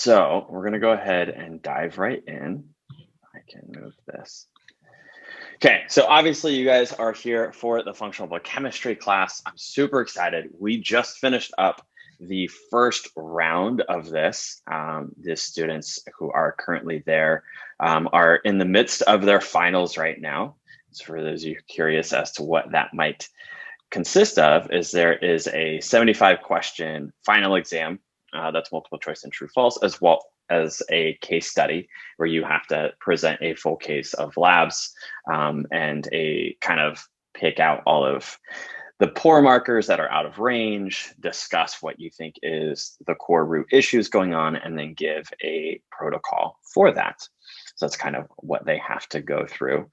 So we're going to go ahead and dive right in. I can move this. Okay, so obviously you guys are here for the functional biochemistry class. I'm super excited. We just finished up the first round of this. The students who are currently there are in the midst of their finals right now. So for those of you curious as to what that might consist of, is there is a 75 question final exam that's multiple choice and true false, as well as a case study where you have to present a full case of labs and a kind of pick out all of the poor markers that are out of range, discuss what you think is the core root issues going on, and then give a protocol for that. So that's kind of what they have to go through.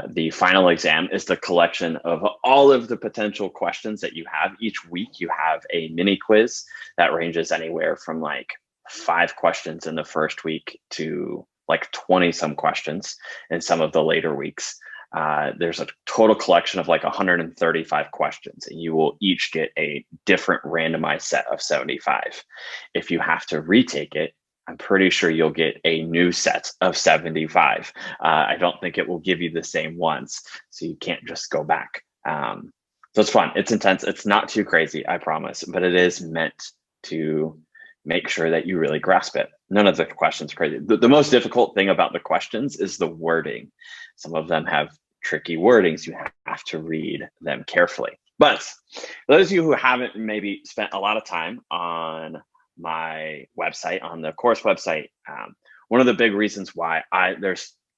The final exam is the collection of all of the potential questions that you have. Each week you have a mini quiz that ranges anywhere from like 5 questions in the first week to like 20 some questions in some of the later weeks. There's a total collection of like 135 questions, and you will each get a different randomized set of 75. If you have to retake it, I'm pretty sure you'll get a new set of 75. I don't think it will give you the same ones, so you can't just go back. So it's fun. It's intense. It's not too crazy, I promise, but it is meant to make sure that you really grasp it. None of the questions are crazy. The most difficult thing about the questions is the wording. Some of them have tricky wordings. You have to read them carefully. But for those of you who haven't maybe spent a lot of time on my website, on the course website, one of the big reasons why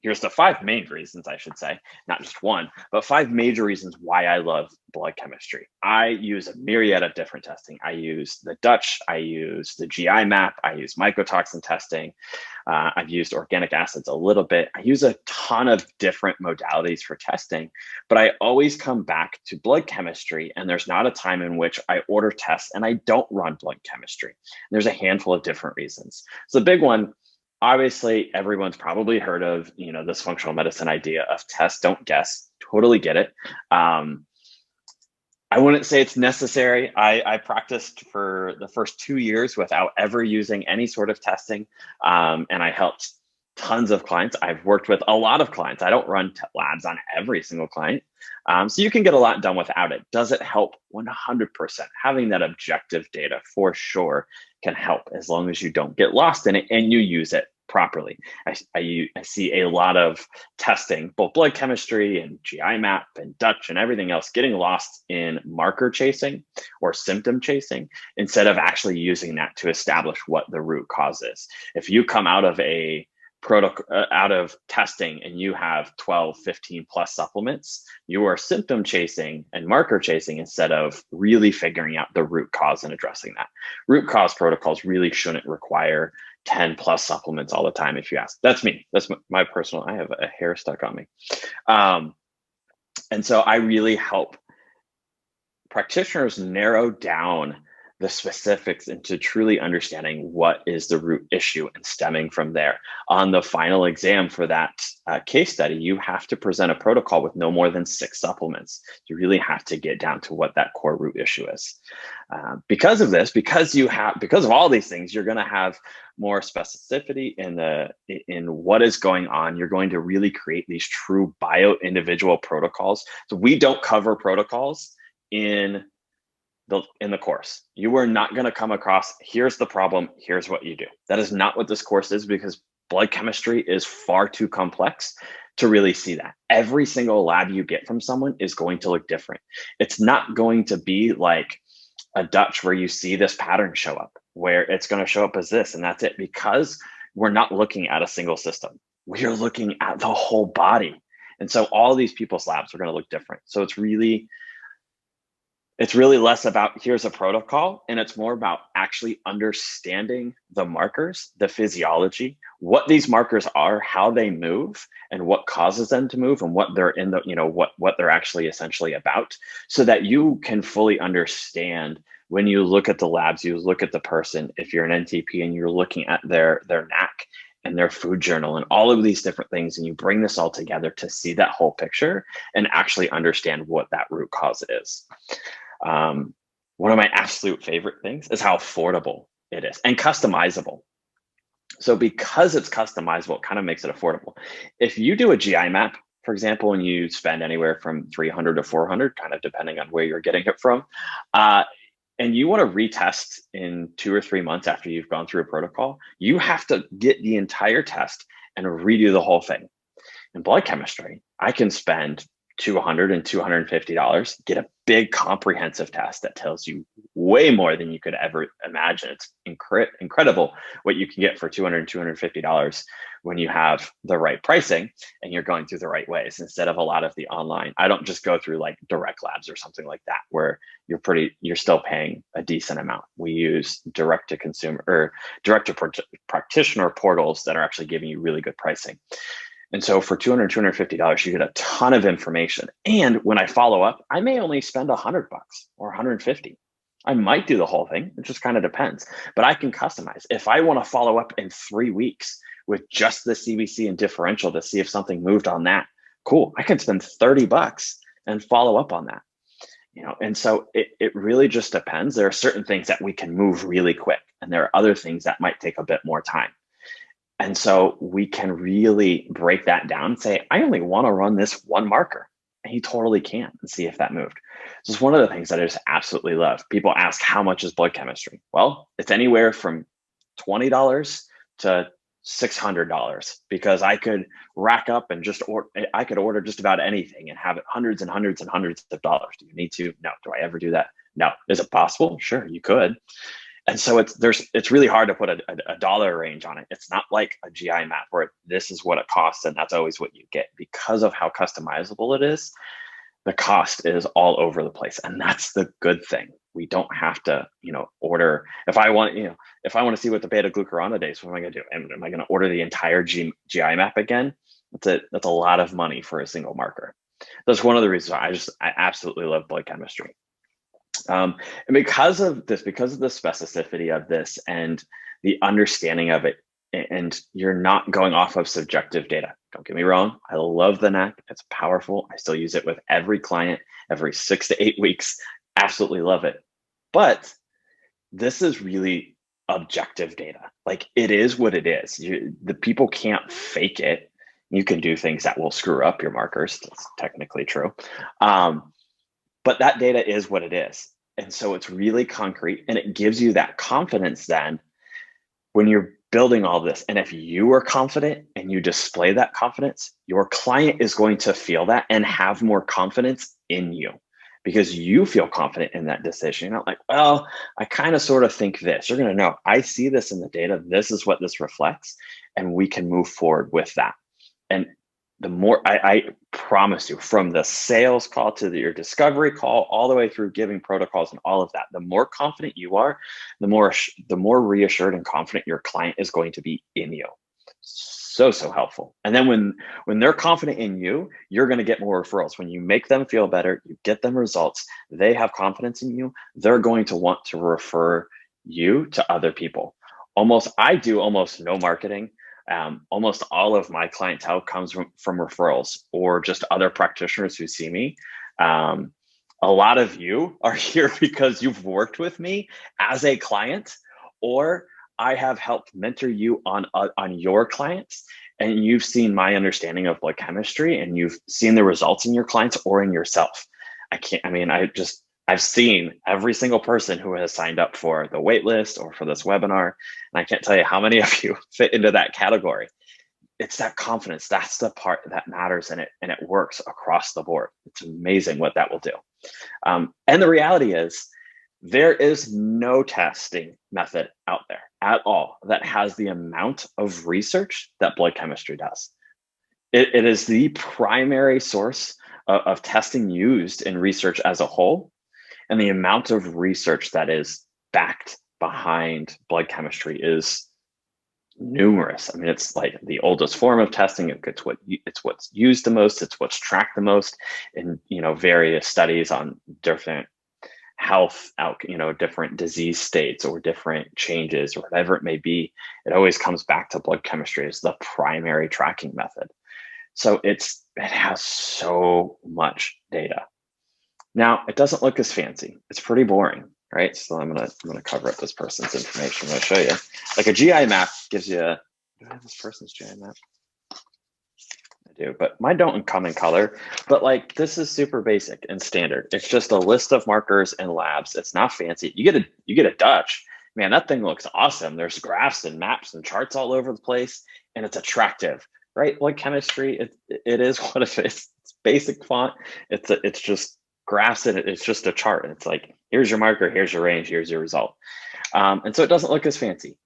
here's the 5 main reasons, I should say, not just one, but 5 major reasons why I love blood chemistry. I use a myriad of different testing. I use the Dutch, I use the GI map, I use mycotoxin testing. I've used organic acids a little bit. I use a ton of different modalities for testing, but I always come back to blood chemistry, and there's not a time in which I order tests and I don't run blood chemistry. And there's a handful of different reasons. So the big one, obviously, everyone's probably heard of, this functional medicine idea of test, don't guess. Totally get it. I wouldn't say it's necessary. I practiced for the first 2 years without ever using any sort of testing, and I helped tons of clients. I've worked with a lot of clients. I don't run labs on every single client. So you can get a lot done without it. Does it help? 100%. Having that objective data for sure can help, as long as you don't get lost in it and you use it properly. I see a lot of testing, both blood chemistry and GI map and Dutch and everything else, getting lost in marker chasing or symptom chasing instead of actually using that to establish what the root cause is. If you come out of out of testing and you have 12, 15 plus supplements, you are symptom chasing and marker chasing instead of really figuring out the root cause and addressing that. Root cause protocols really shouldn't require 10 plus supplements all the time, if you ask. That's me. That's my personal, I have a hair stuck on me. And so I really help practitioners narrow down the specifics into truly understanding what is the root issue and stemming from there. On the final exam for that case study, you have to present a protocol with no more than 6 supplements. You really have to get down to what that core root issue is. Because of this, because of all these things, you're going to have more specificity in what is going on. You're going to really create these true bio-individual protocols. So we don't cover protocols in the course. You are not going to come across, here's the problem, here's what you do. That is not what this course is, because blood chemistry is far too complex to really see that. Every single lab you get from someone is going to look different. It's not going to be like a Dutch where you see this pattern show up, where it's going to show up as this and that's it, because we're not looking at a single system. We are looking at the whole body. And so all these people's labs are going to look different. So it's really less about here's a protocol, and it's more about actually understanding the markers, the physiology, what these markers are, how they move, and what causes them to move, and what they're what they're actually essentially about, so that you can fully understand when you look at the labs, you look at the person, if you're an NTP and you're looking at their NAC and their food journal and all of these different things, and you bring this all together to see that whole picture and actually understand what that root cause is. One of my absolute favorite things is how affordable it is and customizable. So because it's customizable, it kind of makes it affordable. If you do a GI map, for example, and you spend anywhere from 300 to 400, kind of depending on where you're getting it from, uh, and you want to retest in 2 or 3 months after you've gone through a protocol, you have to get the entire test and redo the whole thing. In blood chemistry, I can spend $200 and $250, get a big comprehensive test that tells you way more than you could ever imagine. It's incredible what you can get for $200 and $250 when you have the right pricing and you're going through the right ways instead of a lot of the online. I don't just go through like direct labs or something like that where you're still paying a decent amount. We use direct to consumer or direct to practitioner portals that are actually giving you really good pricing. And so for $200, $250, you get a ton of information. And when I follow up, I may only spend $100 or 150. I might do the whole thing. It just kind of depends, but I can customize. If I want to follow up in 3 weeks with just the CBC and differential to see if something moved on that, cool. I can spend $30 and follow up on that. And so it really just depends. There are certain things that we can move really quick, and there are other things that might take a bit more time. And so we can really break that down and say, I only want to run this one marker. And you totally can and see if that moved. So it's one of the things that I just absolutely love. People ask, how much is blood chemistry? Well, it's anywhere from $20 to $600 because I could rack up and I could order just about anything and have it hundreds and hundreds and hundreds of dollars. Do you need to? No. Do I ever do that? No. Is it possible? Sure, you could. And so it's really hard to put a dollar range on it. It's not like a GI map where this is what it costs and that's always what you get. Because of how customizable it is, the cost is all over the place. And that's the good thing. We don't have to, order. If I want to see what the beta glucuronidase, what am I going to do? Am I going to order the entire GI map again? That's a lot of money for a single marker. That's one of the reasons I absolutely love blood chemistry. And because of the specificity of this and the understanding of it, and you're not going off of subjective data. Don't get me wrong. I love the NAC. It's powerful. I still use it with every client every 6 to 8 weeks. Absolutely love it. But this is really objective data. Like, it is what it is. The people can't fake it. You can do things that will screw up your markers. That's technically true. But that data is what it is. And so it's really concrete, and it gives you that confidence then when you're building all this. And if you are confident and you display that confidence, your client is going to feel that and have more confidence in you because you feel confident in that decision. You're not like, well, I kind of sort of think this. You're going to know, I see this in the data. This is what this reflects, and we can move forward with that. And the more I promise you, from the sales call to your discovery call, all the way through giving protocols and all of that, the more confident you are, the more reassured and confident your client is going to be in you. So helpful. And then when they're confident in you, you're going to get more referrals. When you make them feel better, you get them results, they have confidence in you, they're going to want to refer you to other people. I do almost no marketing. Almost all of my clientele comes from referrals or just other practitioners who see me. A lot of you are here because you've worked with me as a client, or I have helped mentor you on your clients, and you've seen my understanding of blood chemistry and you've seen the results in your clients or in yourself. I've seen every single person who has signed up for the wait list or for this webinar, and I can't tell you how many of you fit into that category. It's that confidence. That's the part that matters, and it works across the board. It's amazing what that will do. And the reality is, there is no testing method out there at all that has the amount of research that blood chemistry does. It is the primary source of testing used in research as a whole. And the amount of research that is backed behind blood chemistry is numerous. I mean, it's like the oldest form of testing. It's what's used the most. It's what's tracked the most in various studies on different health different disease states or different changes or whatever it may be. It always comes back to blood chemistry as the primary tracking method. So it has so much data. Now, it doesn't look as fancy. It's pretty boring, right? So I'm gonna cover up this person's information. I'm gonna show you. Like, a GI map gives you Do I have this person's GI map? I do, but mine don't come in color. But like, this is super basic and standard. It's just a list of markers and labs. It's not fancy. You get a Dutch. Man, that thing looks awesome. There's graphs and maps and charts all over the place, and it's attractive, right? Like chemistry, it is what it is. It's basic font. It's just graphs and it's just a chart. And it's like, here's your marker, here's your range, here's your result. And so it doesn't look as fancy.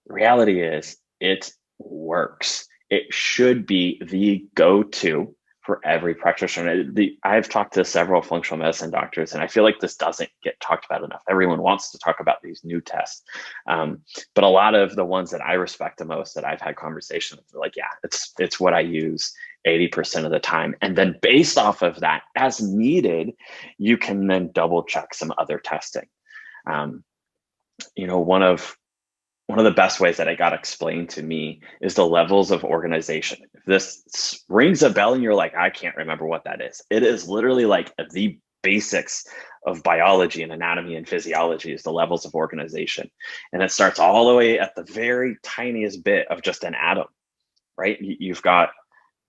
The reality is it works. It should be the go-to for every practitioner. I've talked to several functional medicine doctors, and I feel like this doesn't get talked about enough. Everyone wants to talk about these new tests. But a lot of the ones that I respect the most that I've had conversations with, like, yeah, it's what I use 80% of the time. And then based off of that, as needed, you can then double check some other testing. One of the best ways that it got explained to me is the levels of organization. If this rings a bell and you're like, I can't remember what that is, it is literally like the basics of biology and anatomy and physiology is the levels of organization. And it starts all the way at the very tiniest bit of just an atom, right? You've got,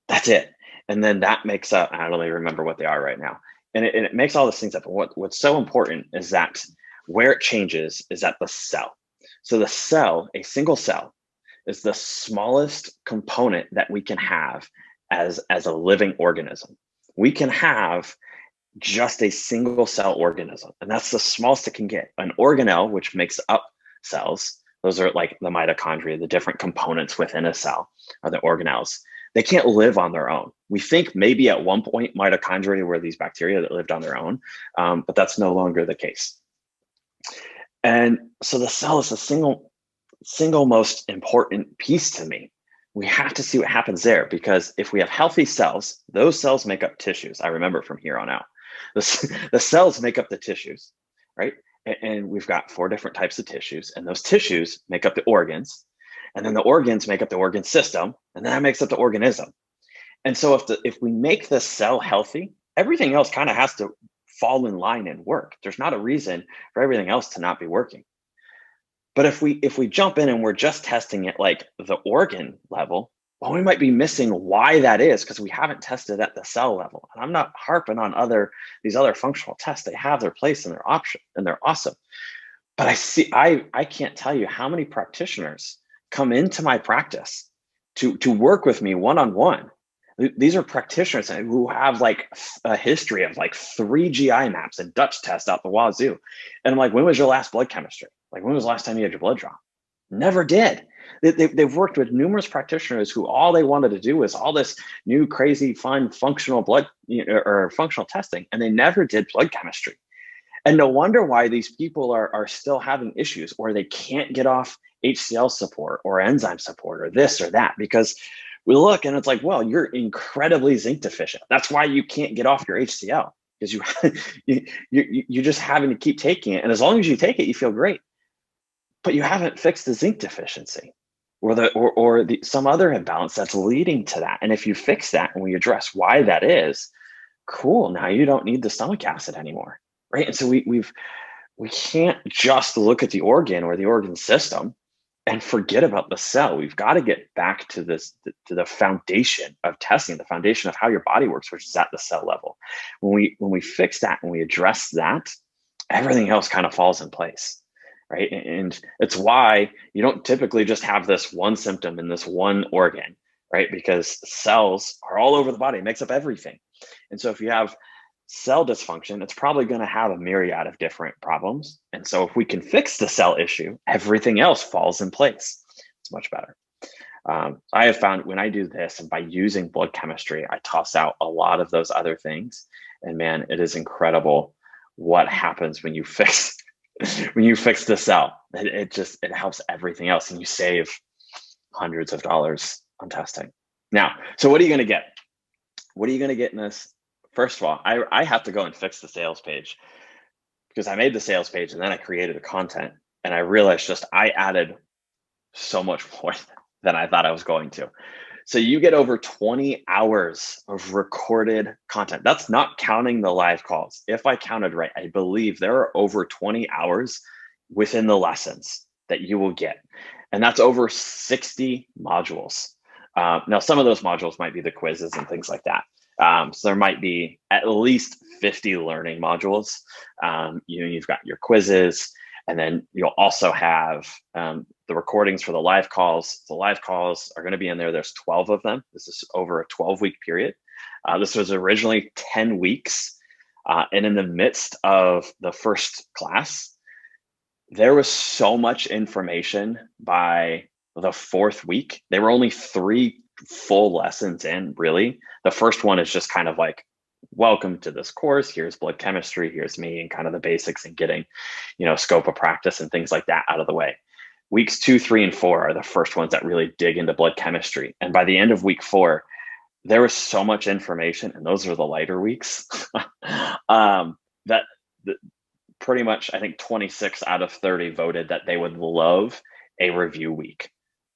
that's it. And then that makes up, I don't even remember what they are right now. And it makes all these things up. And what's so important is that where it changes is at the cell. So the cell, a single cell, is the smallest component that we can have as a living organism. We can have just a single cell organism, and that's the smallest it can get. An organelle, which makes up cells, those are like the mitochondria, the different components within a cell are the organelles. They can't live on their own. We think maybe at one point mitochondria were these bacteria that lived on their own, but that's no longer the case. And so the cell is the single most important piece to me. We have to see what happens there, because if we have healthy cells, those cells make up tissues. I remember from here on out, the cells make up the tissues, right? And we've got 4 different types of tissues, and those tissues make up the organs, and then the organs make up the organ system, and then that makes up the organism. And so if we make the cell healthy, everything else kind of has to fall in line and work. There's not a reason for everything else to not be working. But if we jump in and we're just testing it like the organ level, well, we might be missing why that is, because we haven't tested at the cell level. And I'm not harping on these other functional tests. They have their place and their option, and they're awesome. But I can't tell you how many practitioners come into my practice to work with me one-on-one. These are practitioners who have like a history of like 3 GI maps and Dutch tests out the wazoo. And I'm like, when was your last blood chemistry? Like, when was the last time you had your blood drawn? Never did. They've worked with numerous practitioners who all they wanted to do was all this new, crazy, fun, functional blood or functional testing, and they never did blood chemistry. And no wonder why these people are still having issues, or they can't get off HCl support or enzyme support or this or that, because we look and it's like, well, you're incredibly zinc deficient. That's why you can't get off your HCl, because you're just having to keep taking it. And as long as you take it, you feel great. But you haven't fixed the zinc deficiency or some other imbalance that's leading to that. And if you fix that and we address why that is, cool, now you don't need the stomach acid anymore, right? And so we can't just look at the organ or the organ system and forget about the cell. We've got to get back to the foundation of testing, the foundation of how your body works, which is at the cell level. When we fix that and we address that, everything else kind of falls in place, right? And it's why you don't typically just have this one symptom in this one organ, right? Because cells are all over the body, it makes up everything. And so if you have cell dysfunction, it's probably going to have a myriad of different problems. And so if we can fix the cell issue, everything else falls in place. It's much better. I have found when I do this, and by using blood chemistry, I toss out a lot of those other things. And man, it is incredible what happens when you fix the cell. It helps everything else, and you save hundreds of dollars on testing. Now, so what are you going to get? What are you going to get in this? First of all, I have to go and fix the sales page, because I made the sales page and then I created the content, and I realized I added so much more than I thought I was going to. So you get over 20 hours of recorded content. That's not counting the live calls. If I counted right, I believe there are over 20 hours within the lessons that you will get. And that's over 60 modules. Now, some of those modules might be the quizzes and things like that. So there might be at least 50 learning modules. You've got your quizzes, and then you'll also have the recordings for the live calls. The live calls are going to be in there. There's 12 of them. This is over a 12-week period. This was originally 10 weeks. And in the midst of the first class, there was so much information by the fourth week. They were only 3 full lessons in, really. The first one is just kind of like, welcome to this course. Here's blood chemistry. Here's me, and kind of the basics and getting, scope of practice and things like that out of the way. Weeks 2, 3, and 4 are the first ones that really dig into blood chemistry. And by the end of week 4, there was so much information, and those are the lighter weeks, that pretty much, I think 26 out of 30 voted that they would love a review week,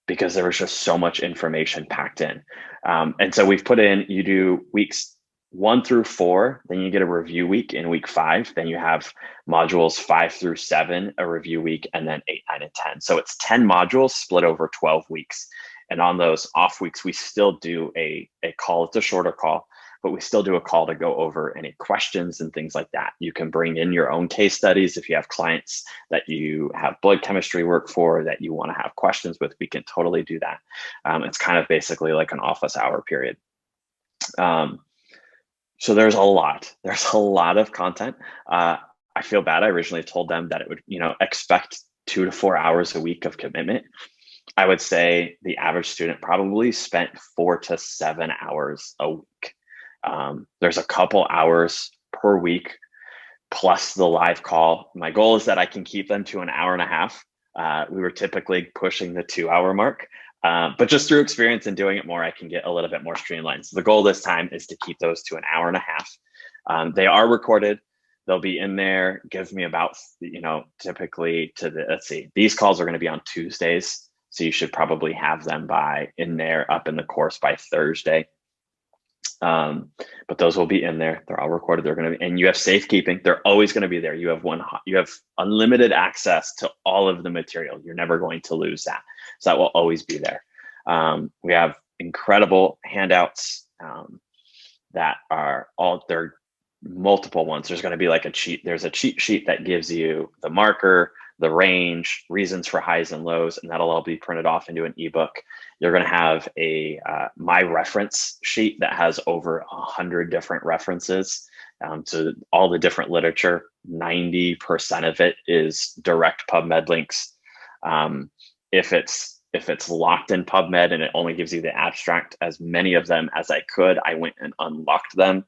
because there was just so much information packed in. And so we've put in, you do weeks 1 through 4, then you get a review week in week 5, then you have modules 5 through 7, a review week, and then 8, 9, and 10. So it's 10 modules split over 12 weeks. And on those off weeks, we still do a call. It's a shorter call, but we still do a call to go over any questions and things like that. You can bring in your own case studies. If you have clients that you have blood chemistry work for that you want to have questions with, we can totally do that. It's kind of basically like an office hour period. So there's a lot of content. I feel bad. I originally told them that it would, expect 2 to 4 hours a week of commitment. I would say the average student probably spent 4 to 7 hours a week. There's a couple hours per week plus the live call. My goal is that I can keep them to an hour and a half. We were typically pushing the 2-hour mark, but just through experience and doing it more, I can get a little bit more streamlined. So the goal this time is to keep those to an hour and a half. They are recorded. They'll be in there. Give me about, typically let's see, these calls are going to be on Tuesdays. So you should probably have them in there up in the course by Thursday. But those will be in there. They're all recorded. They're going to be, and you have safekeeping. They're always going to be there. You have unlimited access to all of the material. You're never going to lose that. So that will always be there. We have incredible handouts that are they're multiple ones. There's going to be like there's a cheat sheet that gives you the marker, the range, reasons for highs and lows, and that'll all be printed off into an ebook. You're going to have a my reference sheet that has over 100 different references to all the different literature. 90% of it is direct PubMed links. If it's locked in PubMed and it only gives you the abstract, as many of them as I could, I went and unlocked them.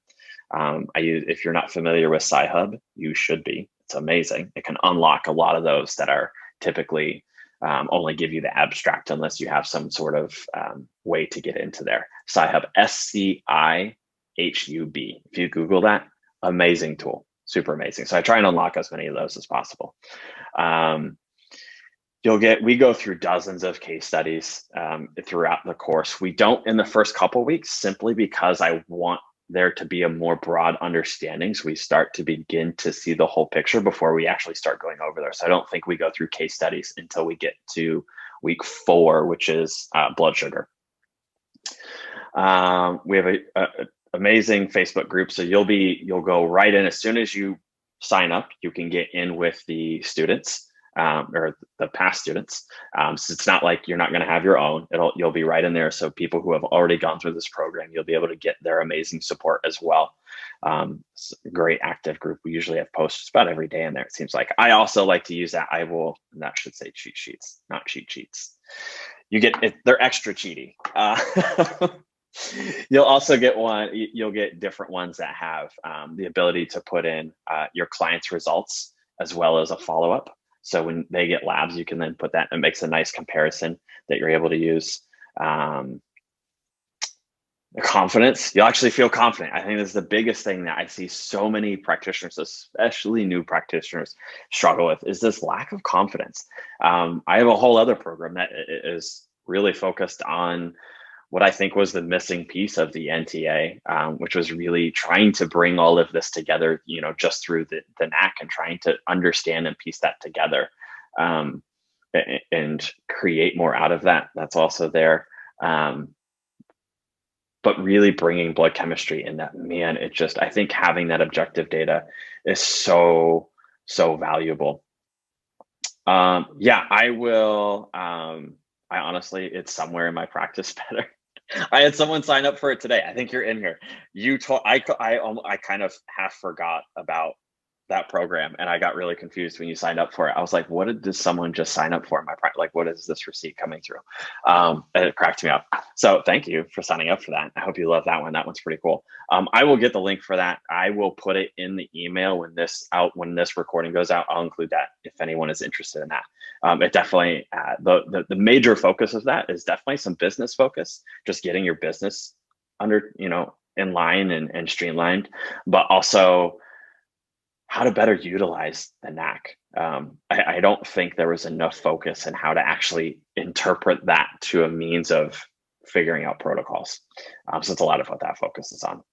If you're not familiar with Sci-Hub, you should be. It's amazing. It can unlock a lot of those that are typically only give you the abstract unless you have some sort of way to get into there. Sci-Hub, SCIHUB. If you Google that, amazing tool, super amazing. So I try and unlock as many of those as possible. We go through dozens of case studies throughout the course. We don't in the first couple weeks, simply because I want there to be a more broad understanding, so we start to begin to see the whole picture before we actually start going over there. So I don't think we go through case studies until we get to week 4, which is blood sugar. We have a amazing Facebook group, so you'll go right in as soon as you sign up. You can get in with the students or the past students. So it's not like you're not going to have your own. You'll be right in there. So people who have already gone through this program, you'll be able to get their amazing support as well. It's a great active group. We usually have posts about every day in there, it seems like. I also like to use that. That should say cheat sheets, not cheat sheets. They're extra cheaty. You'll also get you'll get different ones that have the ability to put in your client's results as well as a follow-up. So when they get labs, you can then put that, and it makes a nice comparison that you're able to use. The confidence, you'll actually feel confident. I think this is the biggest thing that I see so many practitioners, especially new practitioners, struggle with, is this lack of confidence. I have a whole other program that is really focused on what I think was the missing piece of the NTA, which was really trying to bring all of this together, just through the NAC and trying to understand and piece that together. and create more out of that. That's also there. But really bringing blood chemistry in that, man, I think having that objective data is so valuable. Yeah, I will. I honestly, it's somewhere in my practice better. I had someone sign up for it today. I think you're in here. You told I kind of half forgot about that program, and I got really confused when you signed up for it. I was like, "What did someone just sign up for?" Like, what is this receipt coming through? And it cracked me up. So thank you for signing up for that. I hope you love that one. That one's pretty cool. I will get the link for that. I will put it in the email when this recording goes out. I'll include that if anyone is interested in that. It definitely the major focus of that is definitely some business focus, just getting your business under in line and streamlined, but also how to better utilize the NAC. I don't think there was enough focus in how to actually interpret that to a means of figuring out protocols. So it's a lot of what that focuses on.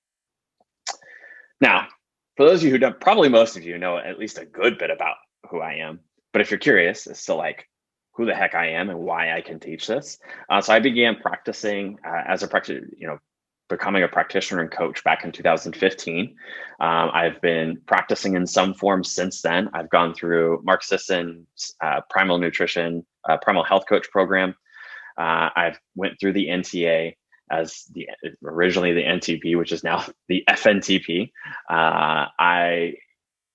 Now, for those of you who don't, probably most of you know at least a good bit about who I am. But if you're curious as to like who the heck I am and why I can teach this, so I began practicing as a practitioner, becoming a practitioner and coach back in 2015. I've been practicing in some form since then. I've gone through Mark Sisson's Primal Nutrition, Primal Health Coach program. I've went through the NTA as originally the NTP, which is now the FNTP. I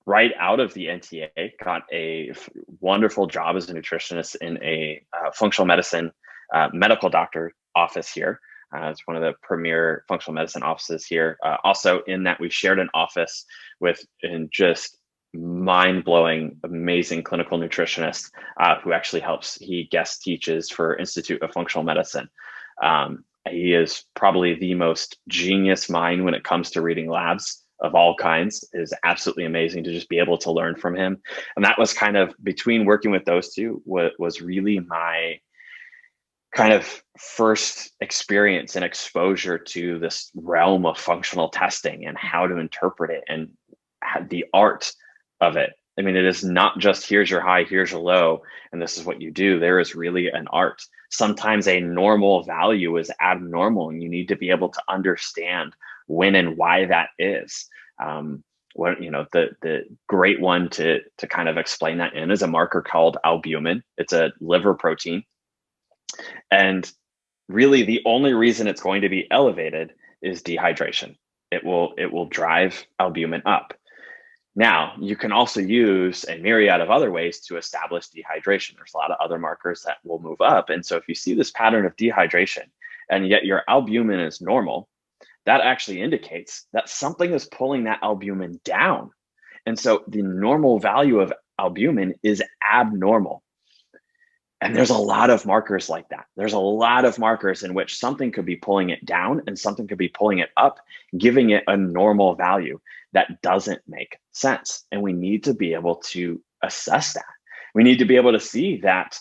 right out of the NTA got a wonderful job as a nutritionist in a functional medicine medical doctor office here. It's one of the premier functional medicine offices here. Also in that we shared an office with just mind-blowing, amazing clinical nutritionist who actually he guest teaches for Institute of Functional Medicine. He is probably the most genius mind when it comes to reading labs of all kinds. It is absolutely amazing to just be able to learn from him. And that was kind of between working with those two was really my kind of first experience and exposure to this realm of functional testing and how to interpret it and the art of it. I mean, it is not just here's your high, here's your low, and this is what you do. There is really an art. Sometimes a normal value is abnormal, and you need to be able to understand when and why that is. The great one to kind of explain that in is a marker called albumin. It's a liver protein. And really the only reason it's going to be elevated is dehydration. It will drive albumin up. Now, you can also use a myriad of other ways to establish dehydration. There's a lot of other markers that will move up. And so if you see this pattern of dehydration and yet your albumin is normal, that actually indicates that something is pulling that albumin down. And so the normal value of albumin is abnormal. And there's a lot of markers like that. There's a lot of markers in which something could be pulling it down and something could be pulling it up, giving it a normal value that doesn't make sense. And we need to be able to assess that. We need to be able to see that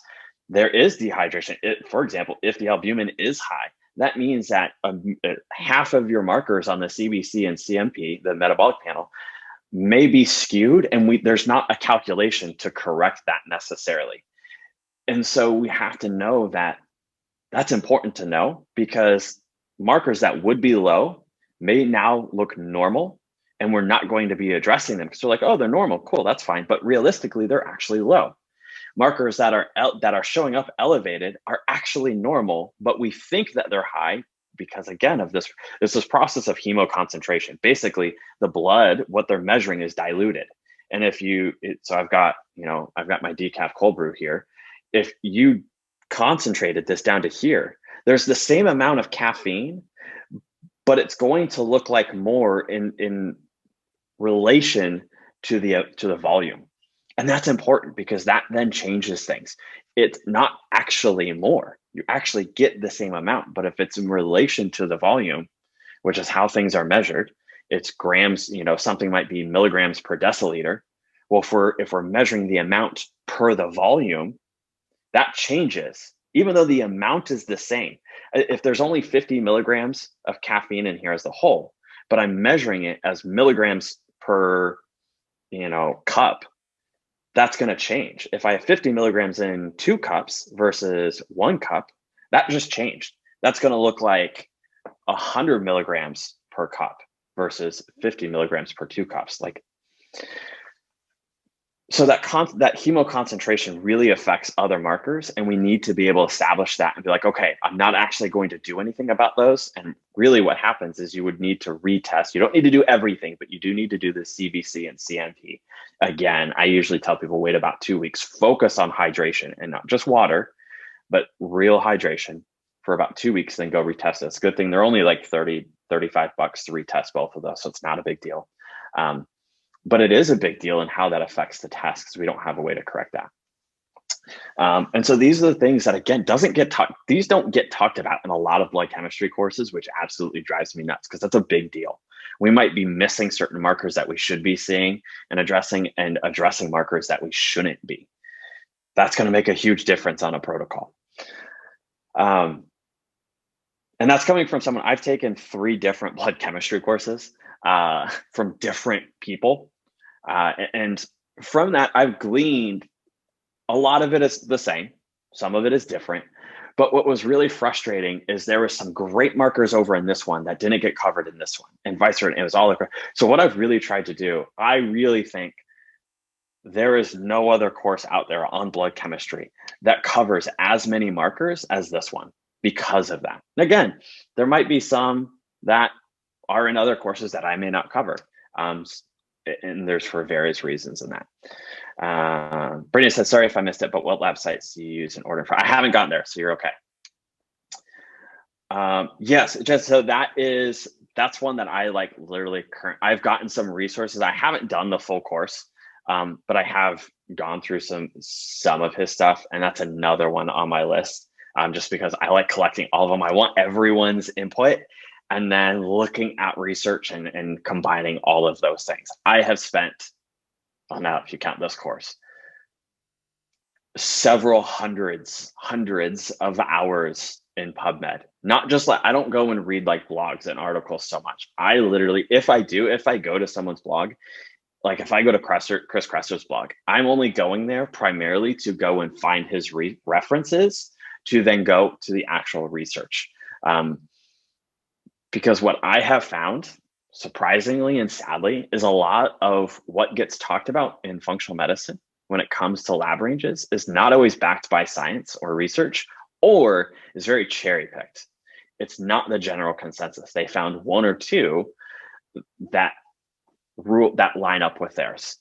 there is dehydration. For example, if the albumin is high, that means that half of your markers on the CBC and CMP, the metabolic panel, may be skewed, and there's not a calculation to correct that necessarily. And so we have to know that that's important to know, because markers that would be low may now look normal, and we're not going to be addressing them because they're like, oh, they're normal. Cool, that's fine. But realistically, they're actually low. Markers that are showing up elevated are actually normal, but we think that they're high because, again, of this process of hemoconcentration. Basically, the blood, what they're measuring is diluted. And so I've got my decaf cold brew here. If you concentrated this down to here, there's the same amount of caffeine, but it's going to look like more in relation to the volume. And that's important because that then changes things. It's not actually more. You actually get the same amount, but if it's in relation to the volume, which is how things are measured, it's grams, something might be milligrams per deciliter. Well, if we're measuring the amount per the volume, that changes, even though the amount is the same. If there's only 50 milligrams of caffeine in here as a whole, but I'm measuring it as milligrams per, cup, that's going to change. If I have 50 milligrams in 2 cups versus 1 cup, that just changed. That's going to look like 100 milligrams per cup versus 50 milligrams per 2 cups. Like, so that hemo concentration really affects other markers, and we need to be able to establish that and be like, okay, I'm not actually going to do anything about those. And really what happens is you would need to retest. You don't need to do everything, but you do need to do the CBC and CNP. Again, I usually tell people wait about 2 weeks, focus on hydration and not just water, but real hydration for about 2 weeks, then go retest it. It's a good thing. They're only like $30, $35 to retest both of those. So it's not a big deal. But it is a big deal in how that affects the test because we don't have a way to correct that. And so these are the things that, again, these don't get talked about in a lot of blood chemistry courses, which absolutely drives me nuts because that's a big deal. We might be missing certain markers that we should be seeing and addressing markers that we shouldn't be. That's going to make a huge difference on a protocol. And that's coming from someone. I've taken 3 different blood chemistry courses from different people. And from that, I've gleaned a lot of it is the same. Some of it is different. But what was really frustrating is there were some great markers over in this one that didn't get covered in this one, and vice versa. It was all. So what I've really tried to do, I really think there is no other course out there on blood chemistry that covers as many markers as this one because of that. And again, there might be some that are in other courses that I may not cover. And there's for various reasons in that. Brittany says, sorry if I missed it, but what lab sites do you use in order for? I haven't gotten there, so you're okay. Yes, just so that's one that I like literally I've gotten some resources. I haven't done the full course, but I have gone through some of his stuff, and that's another one on my list. Just because I like collecting all of them. I want everyone's input. And then looking at research and combining all of those things. I have spent, now if you count this course, several hundreds of hours in PubMed. Not just like, I don't go and read like blogs and articles so much. I literally, if I go to someone's blog, like if I go to Chris Kresser's blog, I'm only going there primarily to go and find his references to then go to the actual research. Because what I have found, surprisingly and sadly, is a lot of what gets talked about in functional medicine when it comes to lab ranges is not always backed by science or research, or is very cherry picked. It's not the general consensus. They found 1 or 2 that line up with theirs.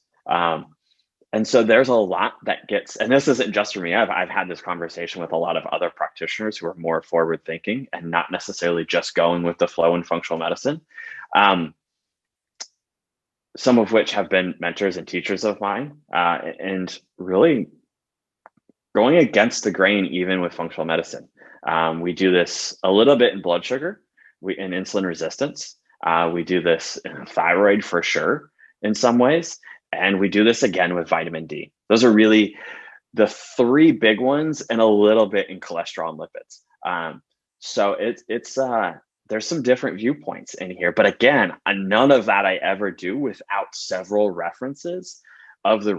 And so there's a lot that gets, and this isn't just for me, I've had this conversation with a lot of other practitioners who are more forward thinking and not necessarily just going with the flow in functional medicine. Some of which have been mentors and teachers of mine, and really going against the grain, even with functional medicine. We do this a little bit in blood sugar, in insulin resistance. We do this in thyroid for sure in some ways. And we do this again with vitamin D. Those are really the 3 big ones, and a little bit in cholesterol and lipids. So there's some different viewpoints in here, but again, none of that I ever do without several references of the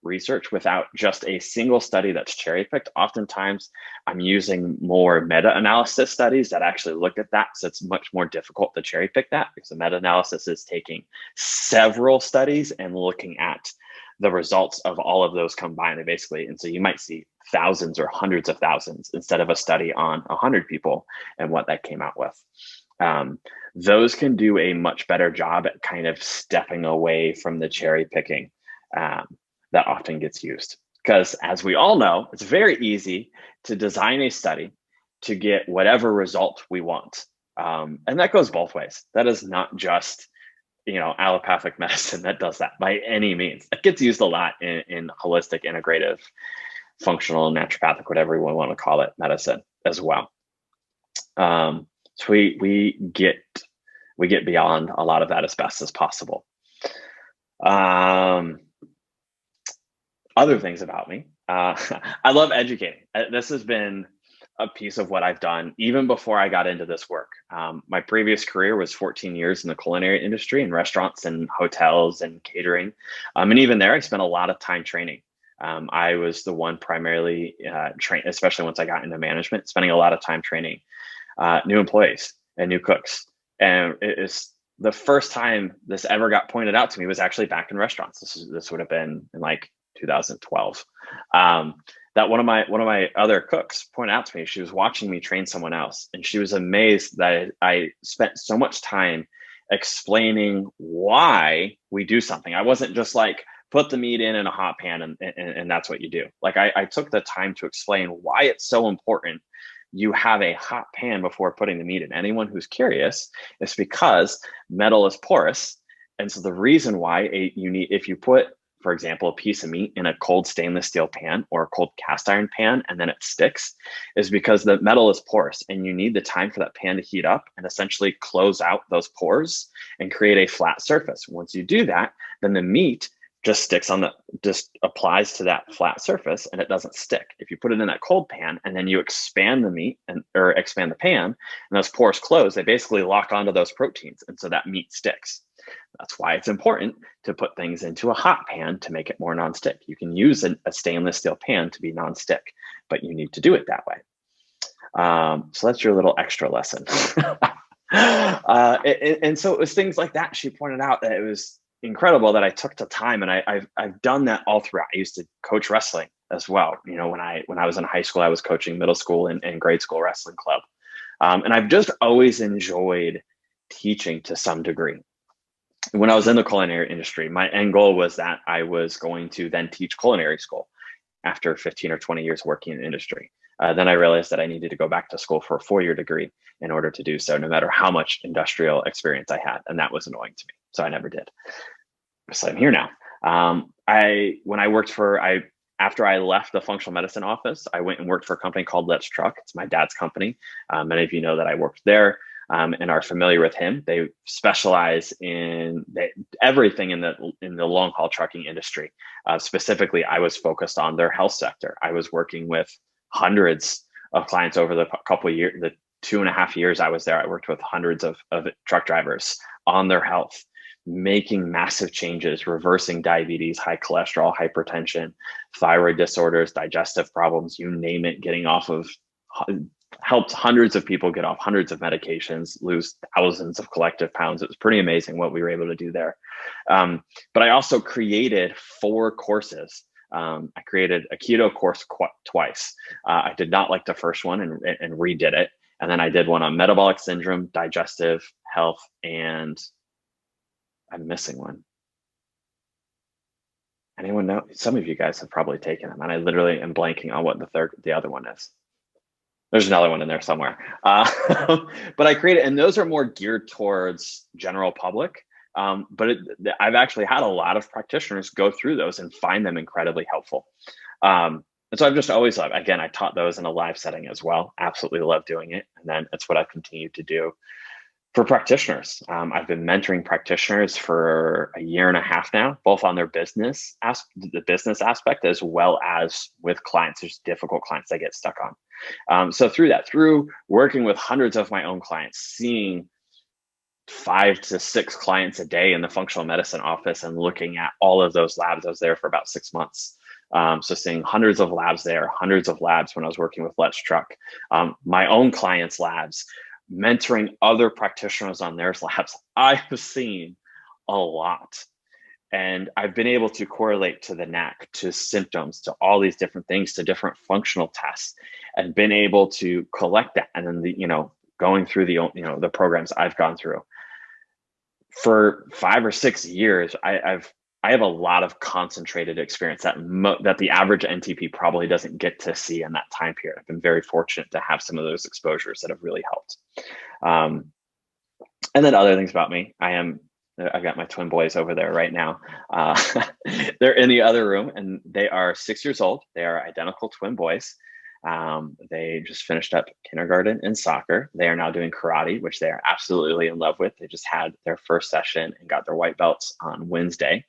research, without just a single study that's cherry picked. Oftentimes I'm using more meta-analysis studies that actually look at that. So it's much more difficult to cherry pick that, because the meta-analysis is taking several studies and looking at the results of all of those combined, basically. And so you might see thousands or hundreds of thousands instead of a study on 100 people and what that came out with. Those can do a much better job at kind of stepping away from the cherry picking that often gets used. Because as we all know, it's very easy to design a study to get whatever result we want. And that goes both ways. That is not just, allopathic medicine that does that by any means. It gets used a lot in holistic, integrative, functional, naturopathic, whatever we want to call it, medicine as well. So we get beyond a lot of that as best as possible. Other things about me, I love educating. This has been a piece of what I've done even before I got into this work. My previous career was 14 years in the culinary industry, in restaurants and hotels and catering. And even there, I spent a lot of time training. I was the one primarily trained, especially once I got into management, spending a lot of time training new employees and new cooks. And it is the first time this ever got pointed out to me was actually back in restaurants. This would have been in like 2012. That one of my other cooks pointed out to me. She was watching me train someone else, and she was amazed that I spent so much time explaining why we do something. I wasn't just like put the meat in a hot pan and that's what you do. Like I took the time to explain why it's so important you have a hot pan before putting the meat in. Anyone who's curious, it's because metal is porous. And so the reason why if you put, for example, a piece of meat in a cold stainless steel pan or a cold cast iron pan and then it sticks, is because the metal is porous and you need the time for that pan to heat up and essentially close out those pores and create a flat surface. Once you do that, then the meat just applies to that flat surface and it doesn't stick. If you put it in that cold pan and then you expand the meat or expand the pan and those pores close, they basically lock onto those proteins. And so that meat sticks. That's why it's important to put things into a hot pan to make it more nonstick. You can use a stainless steel pan to be nonstick, but you need to do it that way. So that's your little extra lesson. And so it was things like that. She pointed out that it was incredible that I took the time, and I've done that all throughout. I used to coach wrestling as well. You know, when I was in high school, I was coaching middle school and grade school wrestling club, and I've just always enjoyed teaching to some degree. When I was in the culinary industry, my end goal was that I was going to then teach culinary school after 15 or 20 years working in the industry. Then I realized that I needed to go back to school for a 4-year degree in order to do so, no matter how much industrial experience I had. And that was annoying to me. So I never did. So I'm here now. After I left the functional medicine office, I went and worked for a company called Let's Truck. It's my dad's company. Many of you know that I worked there and are familiar with him. They specialize in everything in the long haul trucking industry. Specifically, I was focused on their health sector. I was working with hundreds of clients over the couple of years, the 2.5 years I was there. I worked with hundreds of truck drivers on their health, making massive changes, reversing diabetes, high cholesterol, hypertension, thyroid disorders, digestive problems, you name it, helped hundreds of people get off hundreds of medications, lose thousands of collective pounds. It was pretty amazing what we were able to do there. But I also created 4 courses. I created a keto course twice. I did not like the first one and redid it. And then I did one on metabolic syndrome, digestive health, and I'm missing one. Anyone know? Some of you guys have probably taken them, and I literally am blanking on what the other one is. There's another one in there somewhere. But I created, and those are more geared towards general public. But I've actually had a lot of practitioners go through those and find them incredibly helpful. And so I've just always loved, again, I taught those in a live setting as well. Absolutely love doing it. And then it's what I've continued to do for practitioners. I've been mentoring practitioners for 1.5 years now, both on their business aspect, as well as with clients. There's difficult clients I get stuck on. So through working with hundreds of my own clients, seeing 5 to 6 clients a day in the functional medicine office and looking at all of those labs. I was there for about 6 months. So seeing hundreds of labs there, hundreds of labs when I was working with Let's Truck, my own clients' labs, mentoring other practitioners on their labs. I was seeing a lot. And I've been able to correlate to the NAC, to symptoms, to all these different things, to different functional tests, and been able to collect that. And then, going through the programs I've gone through for 5 or 6 years, I have a lot of concentrated experience that the average NTP probably doesn't get to see in that time period. I've been very fortunate to have some of those exposures that have really helped. And then other things about me, I've got my twin boys over there right now. They're in the other room, and they are 6 years old. They are identical twin boys. They just finished up kindergarten and soccer. They are now doing karate, which they are absolutely in love with. They just had their first session and got their white belts on Wednesday.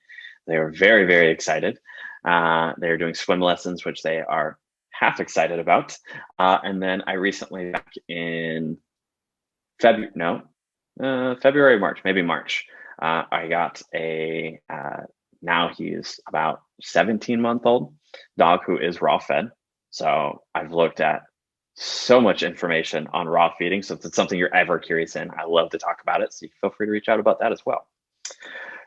They are very, very excited. They're doing swim lessons, which they are half excited about. And then I recently, back in February, March, maybe March, I got a now he's about 17-month-old dog who is raw fed. So I've looked at so much information on raw feeding. So if it's something you're ever curious in, I love to talk about it. So you feel free to reach out about that as well.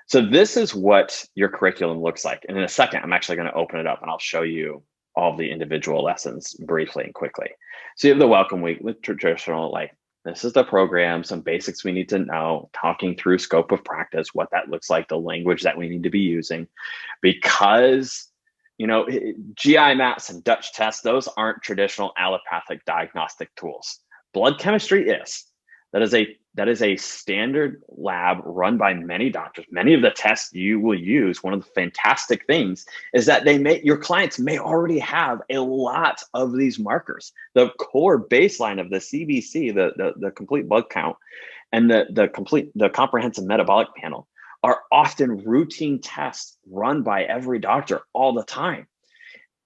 So this is what your curriculum looks like. And in a second, I'm actually going to open it up and I'll show you all of the individual lessons briefly and quickly. So you have the welcome week with traditional, like, this is the program, some basics we need to know, talking through scope of practice, what that looks like, the language that we need to be using. Because, you know, GI maps and Dutch tests, those aren't traditional allopathic diagnostic tools. Blood chemistry is. That is a standard lab run by many doctors. Many of the tests you will use, one of the fantastic things is that your clients may already have a lot of these markers. The core baseline of the CBC, the complete blood count, and the comprehensive metabolic panel are often routine tests run by every doctor all the time.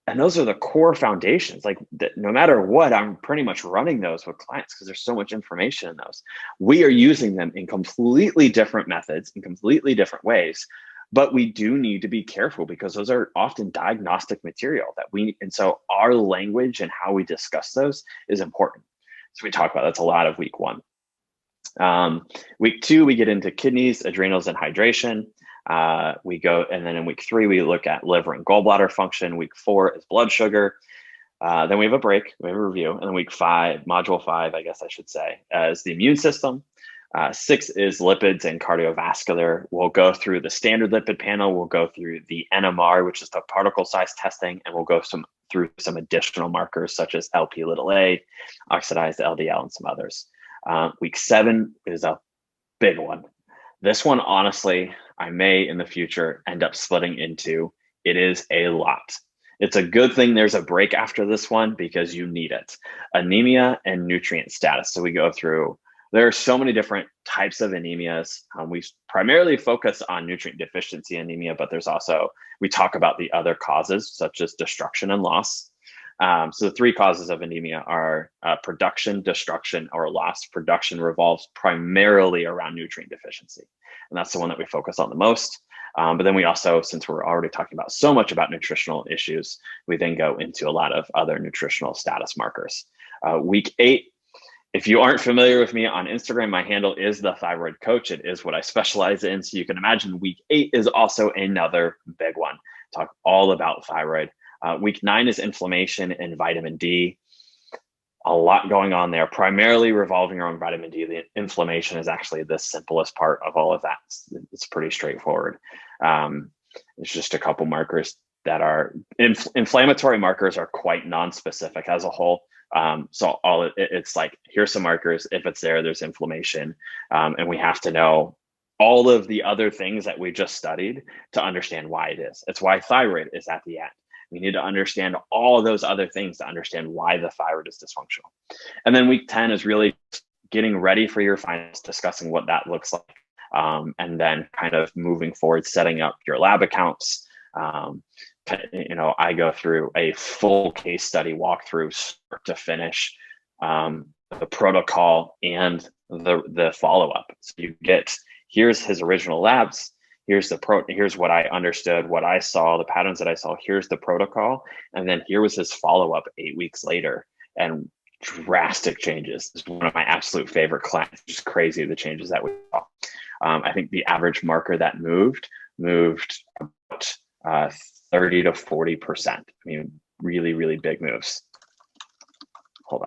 And those are the core foundations. Like, no matter what, I'm pretty much running those with clients because there's so much information in those. We are using them in completely different methods, in completely different ways, but we do need to be careful because those are often diagnostic material and so our language and how we discuss those is important. So we talk about that's a lot of week 1. Week 2, we get into kidneys, adrenals, and hydration. We go, and then in week 3, we look at liver and gallbladder function. Week 4 is blood sugar. Then we have a break, we have a review. And then week 5, module 5, I guess I should say, is the immune system. 6 is lipids and cardiovascular. We'll go through the standard lipid panel. We'll go through the NMR, which is the particle size testing, and we'll go through some additional markers such as LP(a), oxidized LDL, and some others. Week 7 is a big one. This one, honestly, I may in the future end up splitting into. It is a lot. It's a good thing there's a break after this one because you need it. Anemia and nutrient status. So we go through, there are so many different types of anemias. We primarily focus on nutrient deficiency anemia, but there's also, we talk about the other causes such as destruction and loss. So the 3 causes of anemia are production, destruction, or loss. Production revolves primarily around nutrient deficiency, and that's the one that we focus on the most. But then we also, since we're already talking about so much about nutritional issues, we then go into a lot of other nutritional status markers. Week 8, if you aren't familiar with me on Instagram, my handle is the Thyroid Coach. It is what I specialize in. So you can imagine week 8 is also another big one. Talk all about thyroid. Week 9 is inflammation and vitamin D. A lot going on there, primarily revolving around vitamin D. The inflammation is actually the simplest part of all of that. It's pretty straightforward. It's just a couple markers that are inflammatory markers are quite non-specific as a whole. So it's like, here's some markers. If it's there, there's inflammation. And we have to know all of the other things that we just studied to understand why it is. It's why thyroid is at the end. We need to understand all of those other things to understand why the thyroid is dysfunctional. And then week 10 is really getting ready for your finals, discussing what that looks like. And then kind of moving forward, setting up your lab accounts. I go through a full case study walkthrough start to finish, the protocol and the follow-up. So you get, here's his original labs. Here's what I understood, what I saw, the patterns that I saw. Here's the protocol. And then here was his follow-up 8 weeks later, and drastic changes. This is one of my absolute favorite clients. It's just crazy, the changes that we saw. I think the average marker that moved about 30 to 40%. I mean, really, really big moves. Hold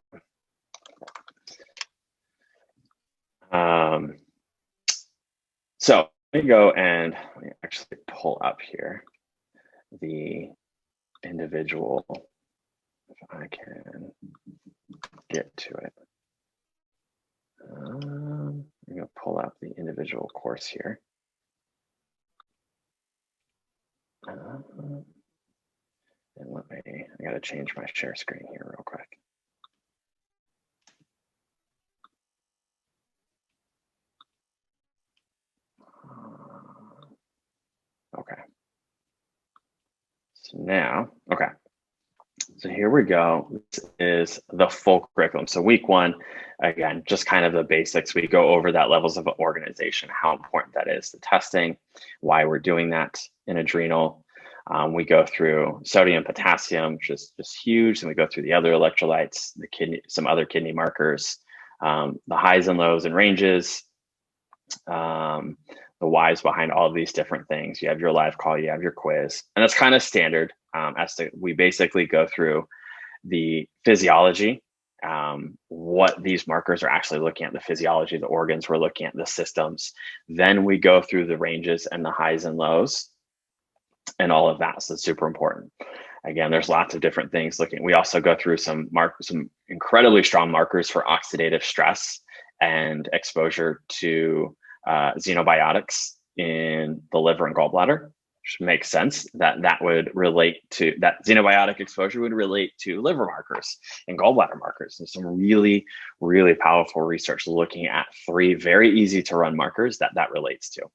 on. So let me go and let me actually pull up here the individual, if I can get to it. I'm going to pull up the individual course here. And I got to change my share screen here real quick. Okay. So now, okay. So here we go. This is the full curriculum. So week 1, again, just kind of the basics. We go over that levels of organization, how important that is, the testing, why we're doing that. in adrenal. We go through sodium, potassium, which is just huge. And we go through the other electrolytes, the kidney, some other kidney markers, the highs and lows and ranges, the whys behind all of these different things. You have your live call, you have your quiz, and that's kind of standard. We basically go through the physiology, what these markers are actually looking at, the physiology of the organs, we're looking at the systems. Then we go through the ranges and the highs and lows and all of that. So it's super important. Again, there's lots of different things looking. We also go through some incredibly strong markers for oxidative stress and exposure to xenobiotics in the liver and gallbladder, which makes sense that would relate to that xenobiotic exposure would relate to liver markers and gallbladder markers. And some really, really powerful research looking at 3 very easy to run markers that relates to.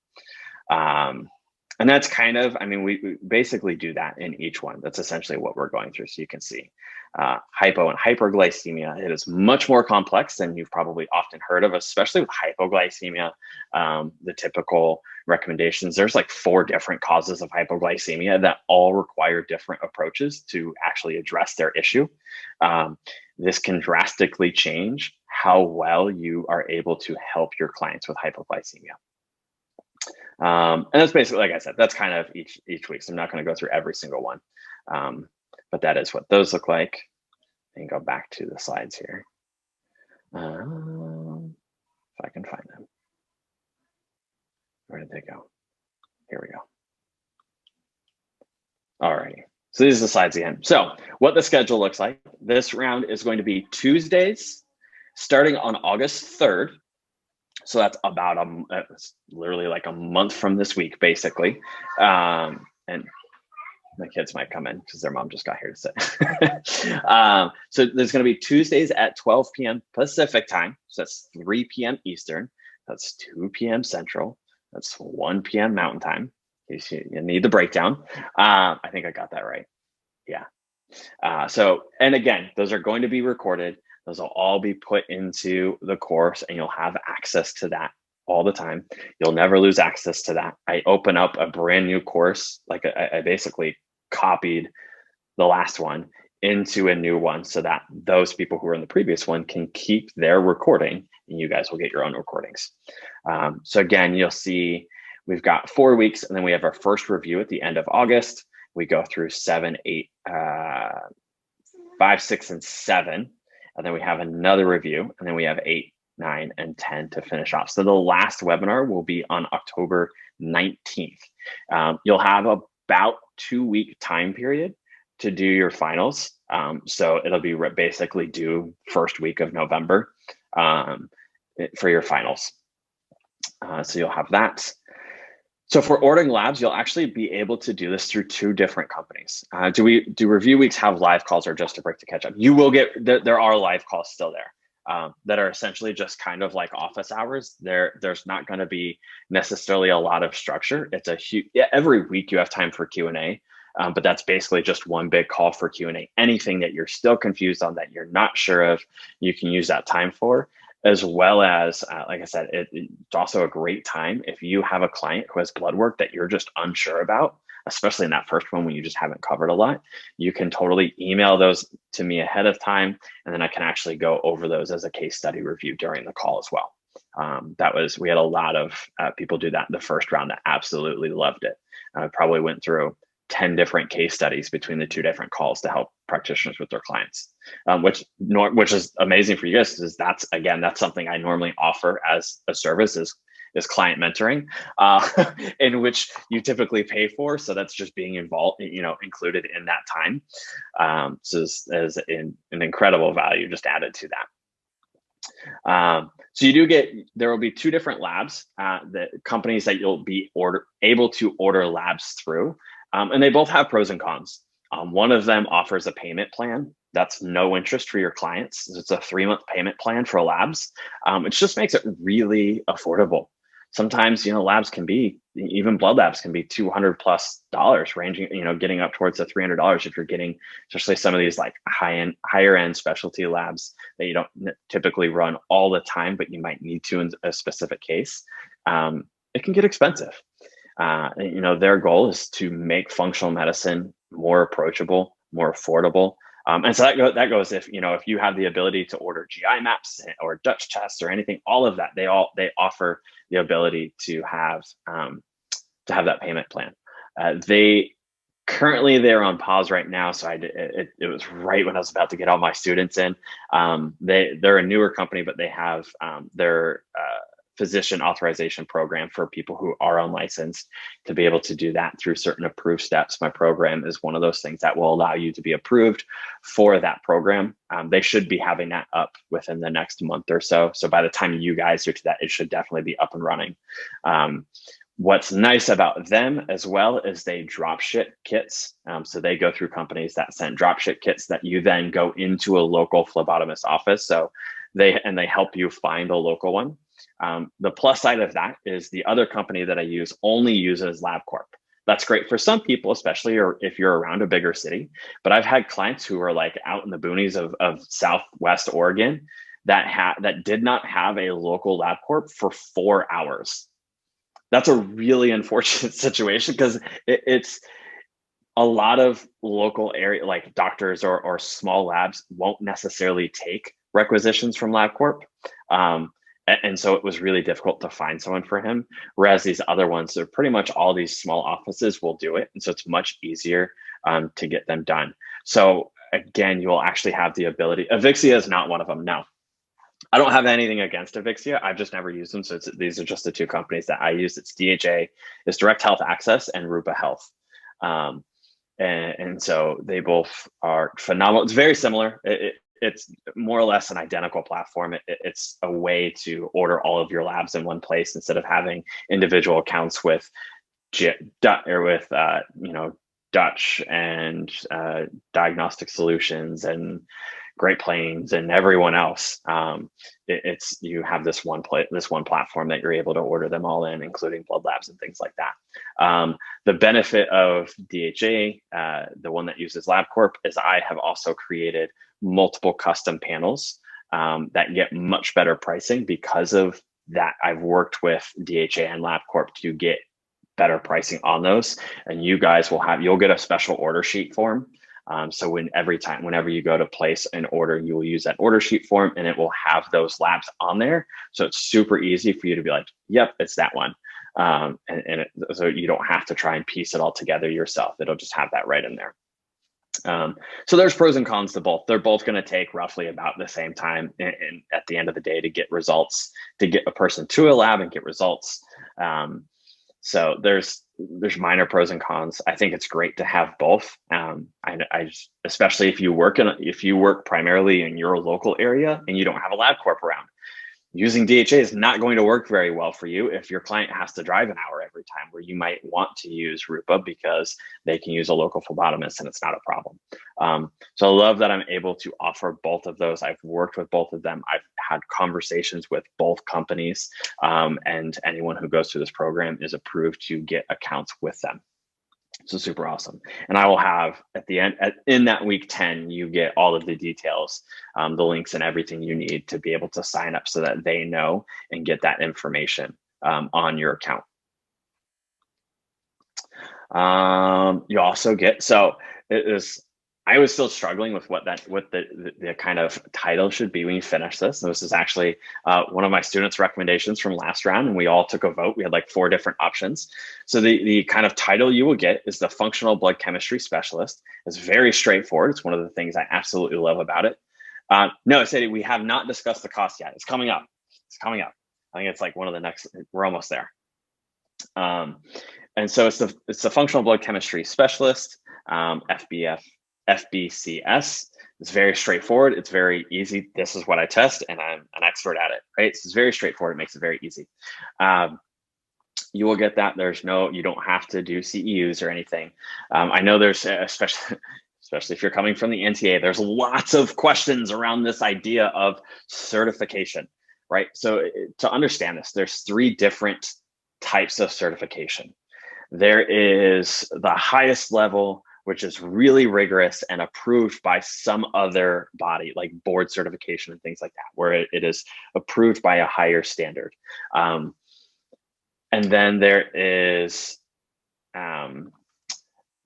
And that's kind of, I mean, we basically do that in each one. That's essentially what we're going through. So you can see hypo and hyperglycemia. It is much more complex than you've probably often heard of, especially with hypoglycemia. The typical recommendations, there's like 4 different causes of hypoglycemia that all require different approaches to actually address their issue. This can drastically change how well you are able to help your clients with hypoglycemia. And that's basically, like I said, that's kind of each week. So I'm not going to go through every single one, but that is what those look like. And go back to the slides here. If I can find them. Where did they go? Here we go. Alrighty. So these are the slides again. So what the schedule looks like. This round is going to be Tuesdays, starting on August 3rd. So that's about it's literally like a month from this week, basically. And the kids might come in because their mom just got here to sit. So there's going to be Tuesdays at 12 p.m. Pacific time. So that's 3 p.m. Eastern. That's 2 p.m. Central. That's 1 p.m. Mountain time. In case you need the breakdown. I think I got that right. Yeah. So, and again, those are going to be recorded. Those will all be put into the course and you'll have access to that all the time. You'll never lose access to that. I open up a brand new course. Like I basically copied the last one into a new one so that those people who were in the previous one can keep their recording and you guys will get your own recordings. So again, you'll see we've got 4 weeks and then we have our first review at the end of August. We go through 7, 8, 5, 6, and 7. And then we have another review, and then we have 8, 9, and 10 to finish off. So the last webinar will be on October 19th. You'll have about 2-week time period to do your finals. So it'll be basically due first week of November for your finals. So you'll have that. So for ordering labs, you'll actually be able to do this through 2 different companies. Do review weeks have live calls or just a break to catch up? You will get, there are live calls still there that are essentially just kind of like office hours. There's not going to be necessarily a lot of structure. It's a huge, every week you have time for Q&A, but that's basically just one big call for Q&A. Anything that you're still confused on, that you're not sure of, you can use that time for. As well as, like I said, it's also a great time if you have a client who has blood work that you're just unsure about, especially in that first one when you just haven't covered a lot. You can totally email those to me ahead of time, and then I can actually go over those as a case study review during the call as well. We had a lot of people do that in the first round that absolutely loved it. Probably went through 10 different case studies between the 2 different calls to help practitioners with their clients, which is amazing for you guys, because that's something I normally offer as a service is client mentoring, in which you typically pay for. So that's just being involved, included in that time. So as an incredible value just added to that. So there will be 2 different labs, the companies that you'll be able to order labs through. And they both have pros and cons. One of them offers a payment plan that's no interest for your clients. It's a 3-month payment plan for labs, which just makes it really affordable. Sometimes, labs can be, even blood labs can be $200+ ranging, getting up towards the $300 if you're getting, especially some of these like higher end specialty labs that you don't typically run all the time, but you might need to in a specific case. It can get expensive. Their goal is to make functional medicine more approachable, more affordable. And so that goes if you have the ability to order GI maps or Dutch tests or anything, all of that they offer the ability to have that payment plan. They currently they're on pause right now, so it was right when I was about to get all my students in. They're a newer company, but they have their physician authorization program for people who are unlicensed to be able to do that through certain approved steps. My program is one of those things that will allow you to be approved for that program. They should be having that up within the next month or so. So by the time you guys are to that, it should definitely be up and running. What's nice about them as well is they drop ship kits. So they go through companies that send drop ship kits that you then go into a local phlebotomist office. So they help you find a local one. The plus side of that is the other company that I use only uses LabCorp. That's great for some people, especially if you're around a bigger city. But I've had clients who are like out in the boonies of Southwest Oregon that did not have a local LabCorp for 4 hours. That's a really unfortunate situation because it's a lot of local area, like doctors or small labs won't necessarily take requisitions from LabCorp. And so it was really difficult to find someone for him. Whereas these other ones, are pretty much all these small offices will do it. And so it's much easier to get them done. So again, you will actually have the ability. Avixia is not one of them. No, I don't have anything against Avixia. I've just never used them. So these are just the two companies that I use. It's DHA, it's Direct Health Access, and Rupa Health. And so they both are phenomenal. It's very similar. It's more or less an identical platform. It's a way to order all of your labs in one place instead of having individual accounts with Dutch and Diagnostic Solutions and Great Plains and everyone else. You have this one platform that you're able to order them all in, including blood labs and things like that. The benefit of DHA, the one that uses LabCorp, is I have also created multiple custom panels that get much better pricing because of that. I've worked with DHA and LabCorp to get better pricing on those, and you guys you'll get a special order sheet form. So whenever you go to place an order, you will use that order sheet form and it will have those labs on there. So it's super easy for you to be like, yep, it's that one. So you don't have to try and piece it all together yourself. It'll just have that right in there. So there's pros and cons to both. They're both going to take roughly about the same time at the end of the day to get results, to get a person to a lab and get results. So there's minor pros and cons. I think it's great to have both. Especially if you work primarily in your local area and you don't have a LabCorp around. Using DHA is not going to work very well for you if your client has to drive an hour every time, where you might want to use Rupa because they can use a local phlebotomist and it's not a problem. So I love that I'm able to offer both of those. I've worked with both of them. I've had conversations with both companies, and anyone who goes through this program is approved to get accounts with them. So super awesome. And I will have at the end, in that week 10, you get all of the details, the links and everything you need to be able to sign up so that they know and get that information on your account. You also get, I was still struggling with what the kind of title should be when you finish this. And this is actually one of my students' recommendations from last round, and we all took a vote. We had like 4 different options. So the kind of title you will get is the Functional Blood Chemistry Specialist. It's very straightforward. It's one of the things I absolutely love about it. No, Sadie, we have not discussed the cost yet. It's coming up. I think it's like one of the next. We're almost there. And so it's the Functional Blood Chemistry Specialist, FBCS. It's very straightforward. It's very easy. This is what I test, and I'm an expert at it, right? So it's very straightforward. It makes it very easy. You will get that. You don't have to do CEUs or anything. I know there's, especially if you're coming from the NTA, there's lots of questions around this idea of certification, right? So to understand this, there's 3 different types of certification. There is the highest level, which is really rigorous and approved by some other body, like board certification and things like that, where it is approved by a higher standard. And then there is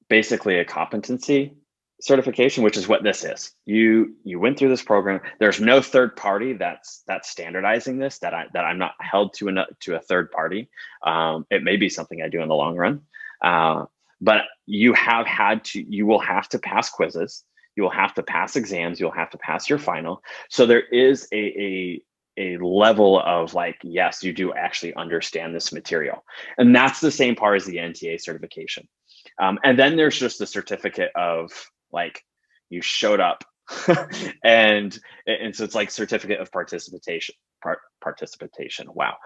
basically a competency certification, which is what this is. You went through this program. There's no third party that's standardizing this. That I'm not held to a third party. It may be something I do in the long run, but you will have to pass quizzes. You will have to pass exams. You'll have to pass your final. So there is a level of like, yes, you do actually understand this material, and that's the same part as the NTA certification. And then there's just the certificate of like you showed up, and so it's like certificate of participation. Participation. Wow,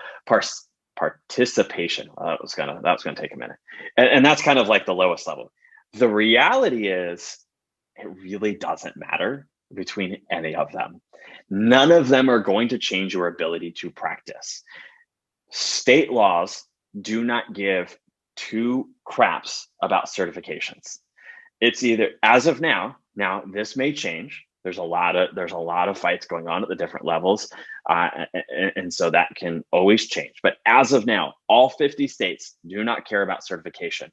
participation. That was gonna take a minute, and that's kind of like the lowest level. The reality is, it really doesn't matter between any of them. None of them are going to change your ability to practice. State laws do not give two craps about certifications. It's either, as of now this may change. There's a lot of fights going on at the different levels, and so that can always change. But as of now, all 50 states do not care about certification.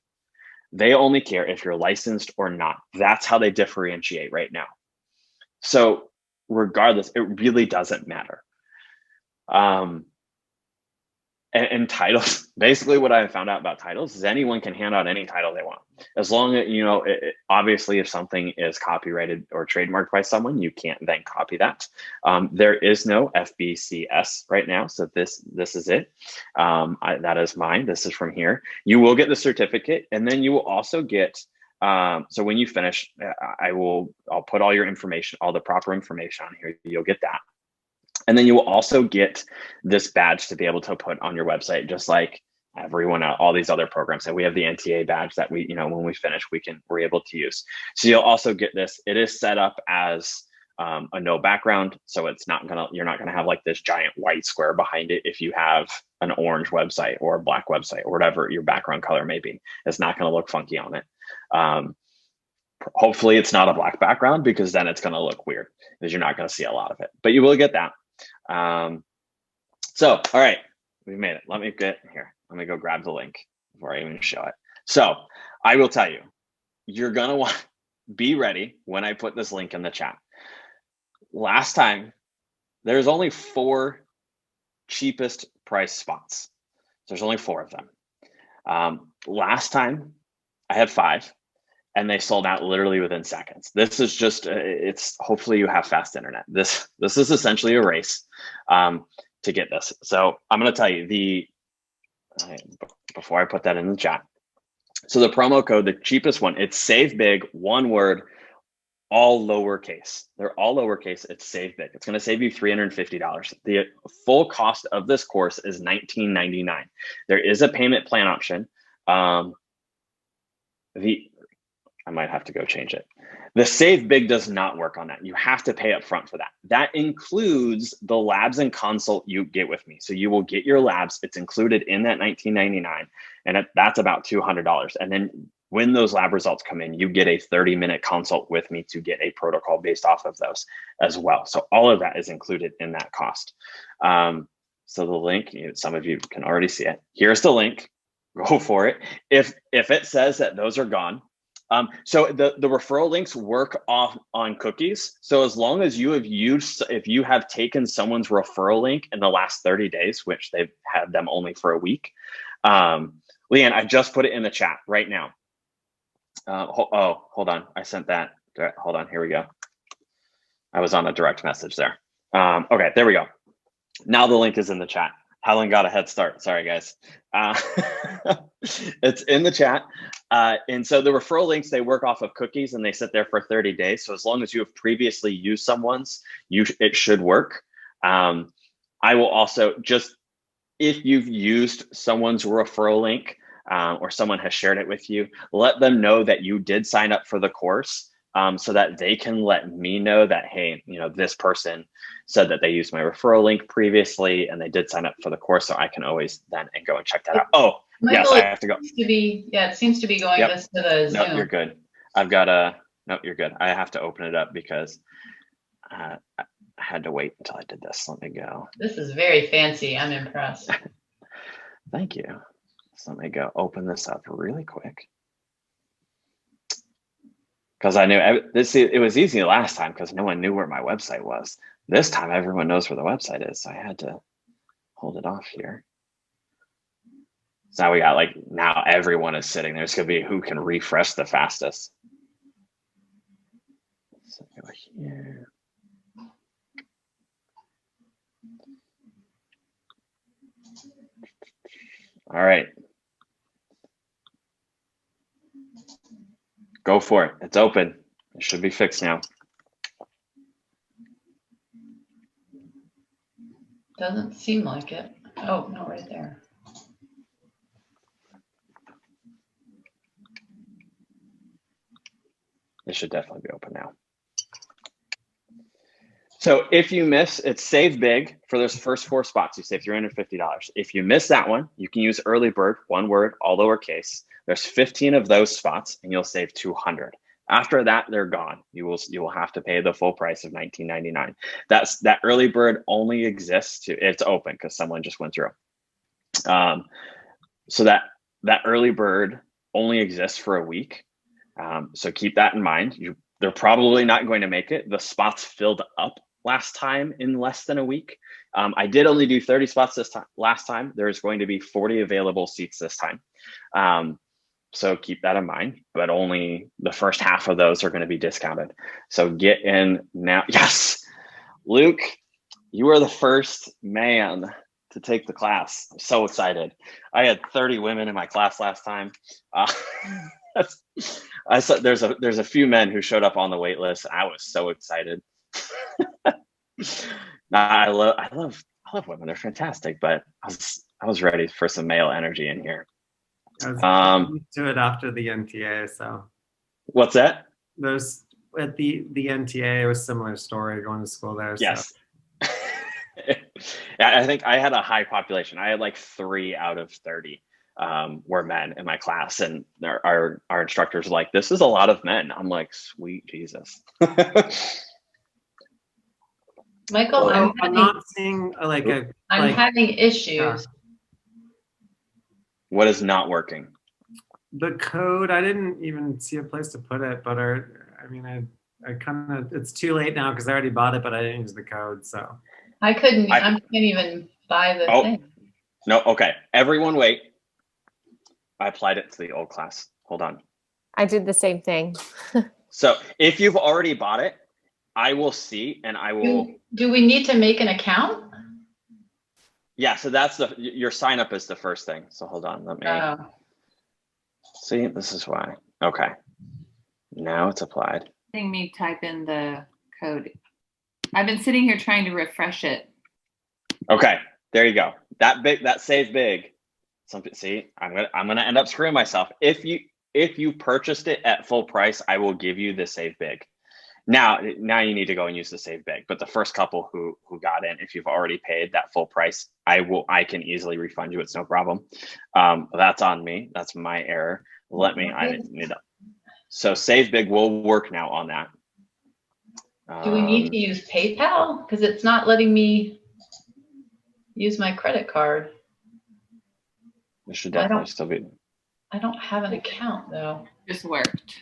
They only care if you're licensed or not. That's how they differentiate right now. So regardless, it really doesn't matter. And titles, basically what I found out about titles is anyone can hand out any title they want. As long as, obviously if something is copyrighted or trademarked by someone, you can't then copy that. There is no FBCS right now. So this is it. That is mine. This is from here. You will get the certificate, and then you will also get, so when you finish, I'll put all your information, all the proper information on here. You'll get that. And then you will also get this badge to be able to put on your website, just like everyone, all these other programs. And we have the NTA badge that we, when we finish, we're able to use. So you'll also get this. It is set up as a no background. So you're not gonna have like this giant white square behind it. If you have an orange website or a black website or whatever your background color may be, it's not gonna look funky on it. Hopefully it's not a black background, because then it's gonna look weird because you're not gonna see a lot of it, but you will get that. So, all right, we made it. Let me get here. Let me go grab the link before I even show it. So I will tell you, you're going to want to be ready when I put this link in the chat. Last time, there's only 4 cheapest price spots. There's only 4 of them. Last time I had 5. And they sold out literally within seconds. This is just, it's hopefully you have fast internet. This is essentially a race to get this. So I'm going to tell you before I put that in the chat. So the promo code, the cheapest one, it's save big, one word, all lowercase. They're all lowercase. It's save big. It's going to save you $350. The full cost of this course is $19.99. There is a payment plan option. I might have to go change it. The Save Big does not work on that. You have to pay up front for that. That includes the labs and consult you get with me. So you will get your labs. It's included in that $19.99, and that's about $200. And then when those lab results come in, you get a 30-minute consult with me to get a protocol based off of those as well. So all of that is included in that cost. So the link, some of you can already see it. Here's the link. Go for it. If it says that those are gone, so the referral links work off on cookies. So as long as if you have taken someone's referral link in the last 30 days, which they've had them only for a week, Leanne, I just put it in the chat right now. Hold on. I sent that. Hold on. Here we go. I was on a direct message there. Okay, there we go. Now the link is in the chat. Helen got a head start. Sorry, guys. It's in the chat. And so the referral links, they work off of cookies and they sit there for 30 days. So as long as you have previously used someone's, it should work. I will also if you've used someone's referral link or someone has shared it with you, let them know that you did sign up for the course so that they can let me know that, hey, this person said that they used my referral link previously and they did sign up for the course. So I can always then go and check that out. Oh, Michael, yes, I have to go. It seems to be going to the Zoom. No, you're good. No, you're good. I have to open it up because I had to wait until I did this. Let me go. This is very fancy. I'm impressed. Thank you. So let me go open this up really quick. Because I knew it was easy last time because no one knew where my website was. This time everyone knows where the website is. So I had to hold it off here. So now we got now everyone is sitting there. It's going to be who can refresh the fastest. So go here. All right. Go for it. It's open. It should be fixed now. Doesn't seem like it. Oh, no, right there. It should definitely be open now. So if you miss, it's save big for those first 4 spots. You save $350. If you miss that one, you can use early bird, one word, all lowercase. There's 15 of those spots and you'll save $200. After that, they're gone. You will have to pay the full price of $19.99. That early bird only exists it's open because someone just went through. So that early bird only exists for a week. So keep that in mind. They're probably not going to make it. The spots filled up last time in less than a week. I did only do 30 spots last time. There's going to be 40 available seats this time. So keep that in mind, but only the first half of those are going to be discounted. So get in now. Yes, Luke, you are the first man to take the class. I'm so excited. I had 30 women in my class last time. I saw there's a few men who showed up on the wait list. I was so excited. I love women. They're fantastic, but I was ready for some male energy in here. I was used to it after the NTA. So what's that? There's at the NTA, it was a similar story going to school there. Yes. So. I think I had a high population. I had 3 out of 30 were men in my class, and our instructors were like, "This is a lot of men." I'm like, "Sweet Jesus." Michael, I'm not seeing I'm having issues. Yeah. What is not working? The code, I didn't even see a place to put it, but I kind of, it's too late now because I already bought it, but I didn't use the code, so. I can't even buy the thing. No, okay. Everyone wait. I applied it to the old class. Hold on. I did the same thing. So if you've already bought it, I will see and I will. Do we need to make an account? Yeah, so that's your sign up is the first thing. So hold on, let me see. This is why. Okay. Now it's applied. Letting me type in the code. I've been sitting here trying to refresh it. Okay, there you go. That save big. See, I'm gonna end up screwing myself. If you purchased it at full price, I will give you the save big. Now you need to go and use the save big. But the first couple who got in, if you've already paid that full price, I can easily refund you. It's no problem. That's on me. That's my error. So save big will work now on that. Do we need to use PayPal? Because it's not letting me use my credit card. It should definitely still be. I don't have an account though. Just worked.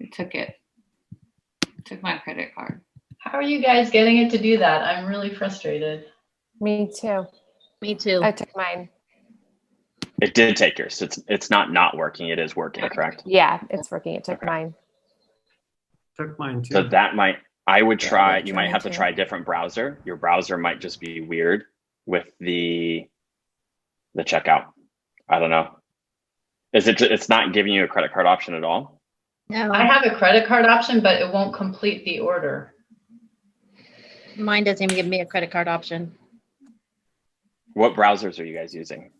It took my credit card. How are you guys getting it to do that? I'm really frustrated. Me too. Me too. I took mine. It did take yours. It's not working. It is working, correct? Yeah, it's working. It took mine. Took mine too. So I would try. You might have to try a different browser. Your browser might just be weird with the checkout. I don't know. It's not giving you a credit card option at all? No. I have a credit card option, but it won't complete the order. Mine doesn't even give me a credit card option. What browsers are you guys using?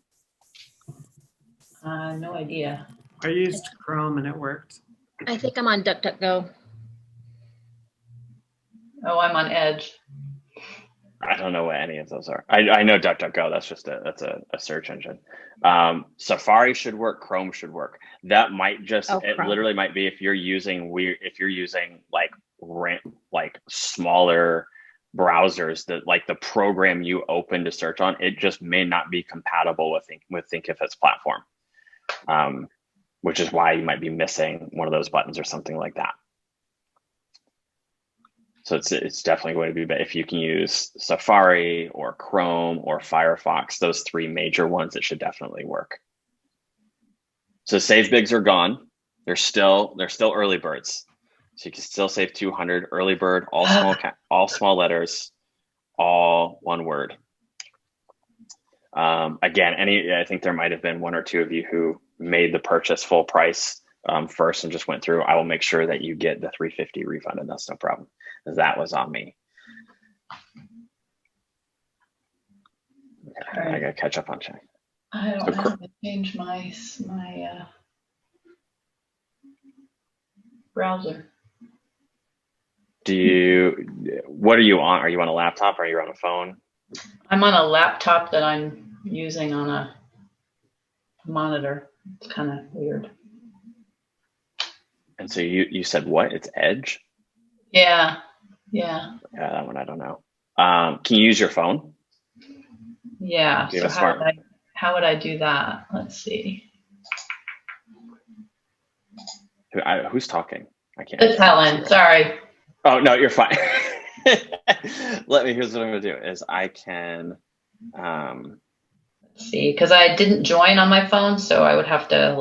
No idea. I used Chrome and it worked. I think I'm on DuckDuckGo. Oh, I'm on Edge. I don't know what any of those are. I know DuckDuckGo. That's a search engine. Safari should work. Chrome should work. That might literally might be if you're using smaller browsers that the program you open to search on, it just may not be compatible with Thinkific's platform. which is why you might be missing one of those buttons or something like that. So it's definitely going to be better if you can use Safari or Chrome or Firefox, those three major ones, it should definitely work. So save bigs are gone. They're still early birds. So you can still save 200 early bird, all small letters, all one word. Again, I think there might have been one or two of you who made the purchase full price first and just went through. I will make sure that you get the $350 refunded. That's no problem. That was on me. Okay, right. I gotta catch up on check. I don't know how to change my browser. What are you on? Are you on a laptop or are you on a phone? I'm on a laptop that I'm using on a monitor. It's kind of weird. And so you said what? It's Edge? Yeah. Yeah, that one I don't know. Can you use your phone? Yeah. So how would I do that? Let's see. Who's talking? I can't. It's Helen. Sorry. Oh no, you're fine. Here's what I'm gonna do is I can Let's see, because I didn't join on my phone, so I would have to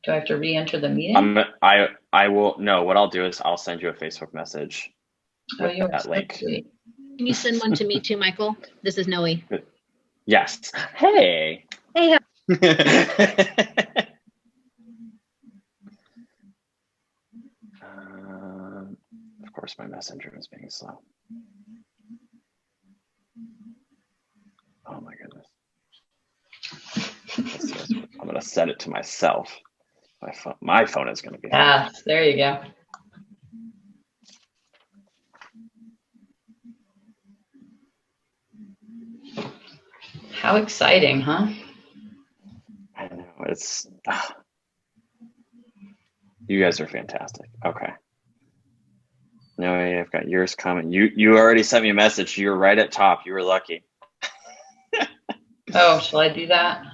do I have to re-enter the meeting? I will. No, what I'll do is I'll send you a Facebook message with that link. Can you send one to me too, Michael? This is Noe. Yes. Hey. Hey. Of course, my messenger is being slow. Oh my goodness. I'm gonna set it to myself. My phone is gonna be. Yes, there you go. How exciting, huh? I know, it's you guys are fantastic. Okay. No, I've got yours coming. You already sent me a message. You were right at top. You were lucky. Oh, shall I do that?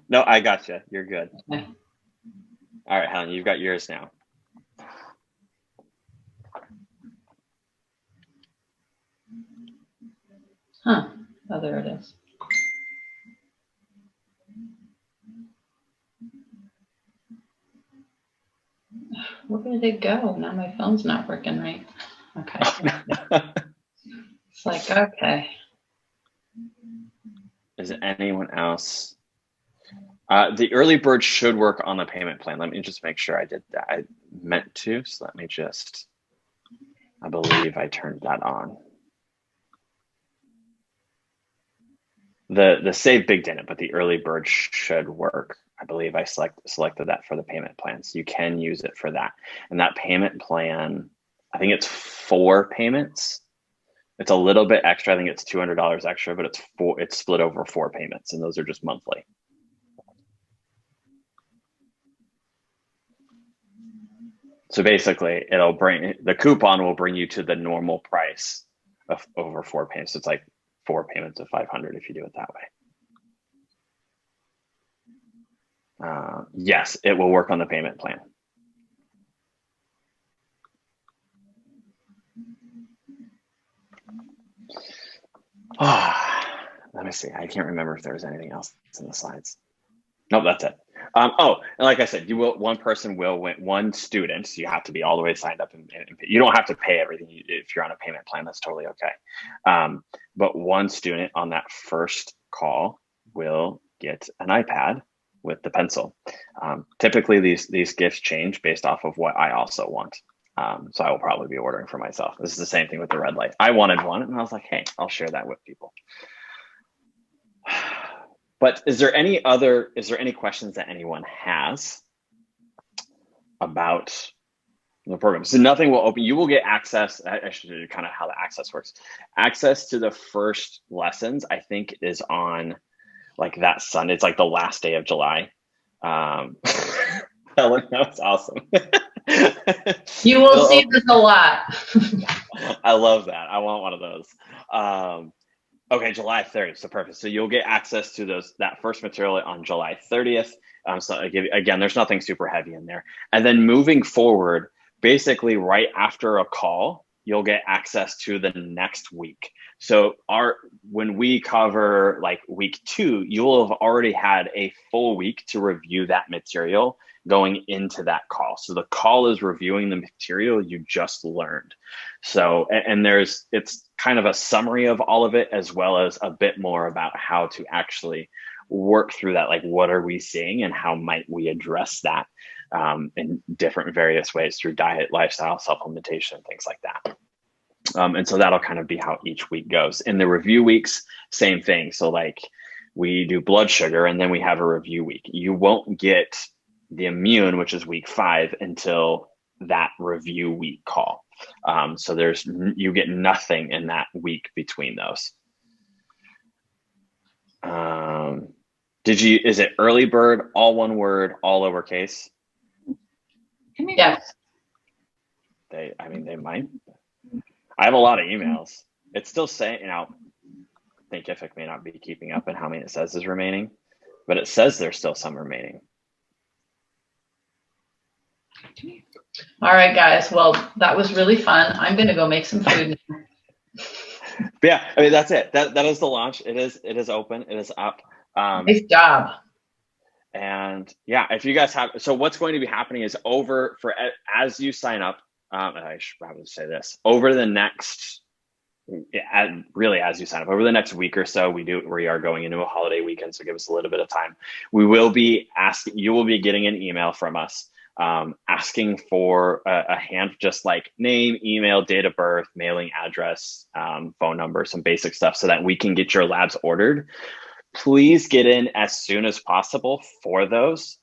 No, I got you. You're good. Okay. All right, Helen, you've got yours now. Huh. Oh, there it is. Where did it go? Now my phone's not working right. Okay. It's like, okay. Is anyone else? The early bird should work on the payment plan. Let me just make sure I did that. I meant to, so let me just, I believe I turned that on. The save big didn't, but the early bird should work. I believe I selected that for the payment plan. So you can use it for that. And that payment plan, I think it's 4 payments. It's a little bit extra. I think it's $200 extra, but it's split over 4 payments, and those are just monthly. So basically, the coupon will bring you to the normal price of over 4 payments. So it's like 4 payments of $500 if you do it that way. Yes, it will work on the payment plan. Let me see. I can't remember if there was anything else in the slides. Nope, that's it. Oh, and like I said, one person will win, one student. So you have to be all the way signed up, and you don't have to pay everything if you're on a payment plan. That's totally okay. But one student on that first call will get an iPad with the pencil. Typically, these gifts change based off of what I also want. So I will probably be ordering for myself. This is the same thing with the red light. I wanted one, and I was like, hey, I'll share that with people. But is there any questions that anyone has about the program? So nothing will open. You will get access. I should do kind of how the access works. Access to the first lessons, I think, is on like that Sunday. It's like the last day of July. Helen, that was awesome. You will see this a lot. I love that. I want one of those. Okay, July 30th. So perfect. So you'll get access to that first material on July 30th. So again, there's nothing super heavy in there. And then moving forward, basically right after a call, you'll get access to the next week. So when we cover like week 2, you will have already had a full week to review that material going into that call. So the call is reviewing the material you just learned. So, and it's kind of a summary of all of it, as well as a bit more about how to actually work through that. Like, what are we seeing and how might we address that in different various ways through diet, lifestyle, supplementation, things like that. And so that'll kind of be how each week goes. In the review weeks, same thing. So like we do blood sugar and then we have a review week. You won't get the immune, which is week 5, until that review week call. So you get nothing in that week between those. Is it early bird, all one word, all lowercase? Yes. They might. I have a lot of emails. It's still saying, Thinkific may not be keeping up in how many it says is remaining, but it says there's still some remaining. All right, guys. Well, that was really fun. I'm going to go make some food now. But yeah, that's it. That is the launch. It is open. It is up. Nice job. And yeah, if you guys so what's going to be happening is as you sign up, I should probably say this, over the next, as you sign up, over the next week or so, we are going into a holiday weekend, so give us a little bit of time. You will be getting an email from us asking for a hand, just like name, email, date of birth, mailing address, phone number, some basic stuff so that we can get your labs ordered. Please get in as soon as possible for those.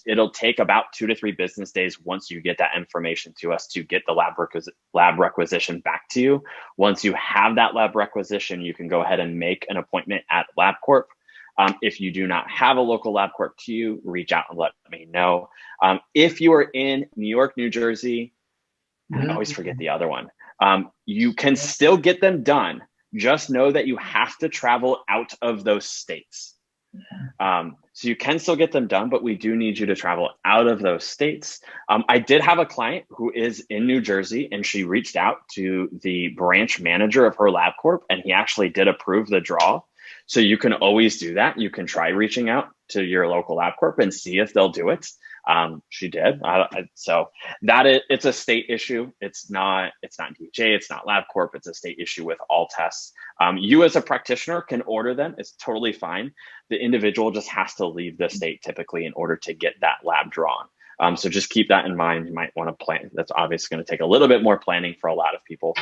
It'll take about 2 to 3 business days once you get that information to us to get the lab requisition back to you. Once you have that lab requisition, you can go ahead and make an appointment at LabCorp. If you do not have a local LabCorp to you, reach out and let me know. If you are in New York, New Jersey, I always forget the other one. You can still get them done. Just know that you have to travel out of those states. So you can still get them done, but we do need you to travel out of those states. I did have a client who is in New Jersey, and she reached out to the branch manager of her LabCorp, and he actually did approve the draw. So you can always do that. You can try reaching out to your local LabCorp and see if they'll do it. She did. So it's a state issue. It's not DHA, it's not LabCorp. It's a state issue with all tests. You as a practitioner can order them. It's totally fine. The individual just has to leave the state typically in order to get that lab drawn. So just keep that in mind. You might want to plan. That's obviously going to take a little bit more planning for a lot of people.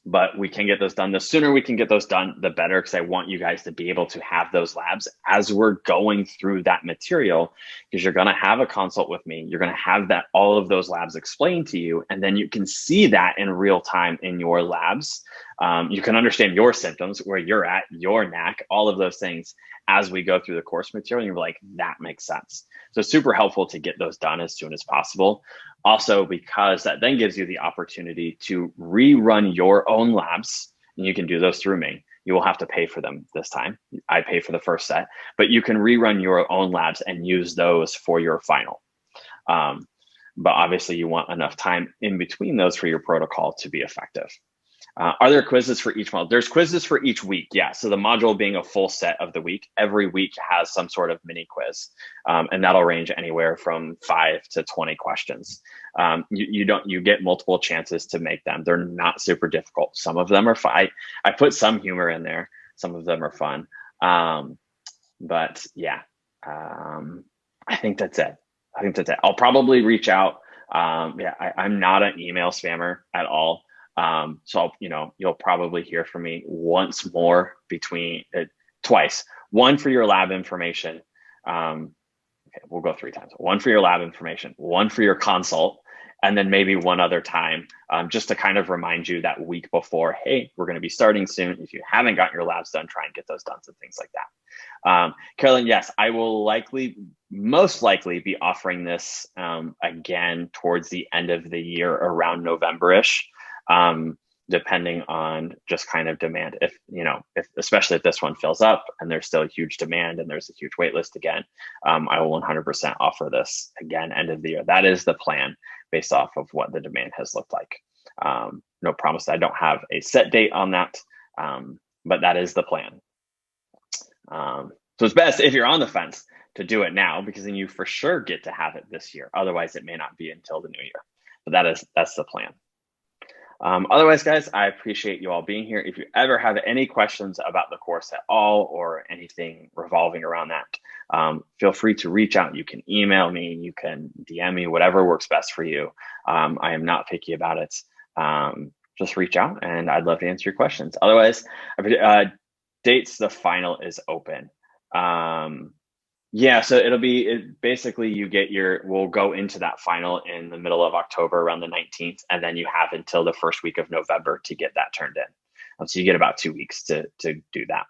But we can get those done. The sooner we can get those done, the better, because I want you guys to be able to have those labs as we're going through that material, because you're going to have a consult with me. You're going to have all of those labs explained to you, and then you can see that in real time in your labs. You can understand your symptoms, where you're at, your NAC, all of those things as we go through the course material. And you're like, that makes sense. So super helpful to get those done as soon as possible. Also, because that then gives you the opportunity to rerun your own labs, and you can do those through me. You will have to pay for them this time. I pay for the first set, but you can rerun your own labs and use those for your final. But obviously you want enough time in between those for your protocol to be effective. Are there quizzes for each module? There's quizzes for each week. Yeah. So the module being a full set of the week, every week has some sort of mini quiz. And that'll range anywhere from 5 to 20 questions. You get multiple chances to make them. They're not super difficult. Some of them are fun. I put some humor in there. Some of them are fun. But yeah, I think that's it. I'll probably reach out. I'm not an email spammer at all. So you'll probably hear from me once more twice. One for your lab information. Okay, we'll go 3 times. One for your lab information, one for your consult, and then maybe one other time, just to kind of remind you that week before, hey, we're going to be starting soon. If you haven't got your labs done, try and get those done, and things like that. Carolyn, yes, I will most likely be offering this again towards the end of the year, around November-ish. depending on just kind of demand. If, especially if this one fills up and there's still a huge demand and there's a huge wait list again, I will 100% offer this again, end of the year. That is the plan based off of what the demand has looked like. No promise. I don't have a set date on that, but that is the plan. So it's best if you're on the fence to do it now, because then you for sure get to have it this year. Otherwise, it may not be until the new year. But that's the plan. Otherwise, guys, I appreciate you all being here. If you ever have any questions about the course at all or anything revolving around that, feel free to reach out. You can email me, you can DM me, whatever works best for you. I am not picky about it. Just reach out and I'd love to answer your questions. Otherwise, dates, the final is open. Yeah, so basically we'll go into that final in the middle of October around the 19th, and then you have until the first week of November to get that turned in. So you get about 2 weeks to do that.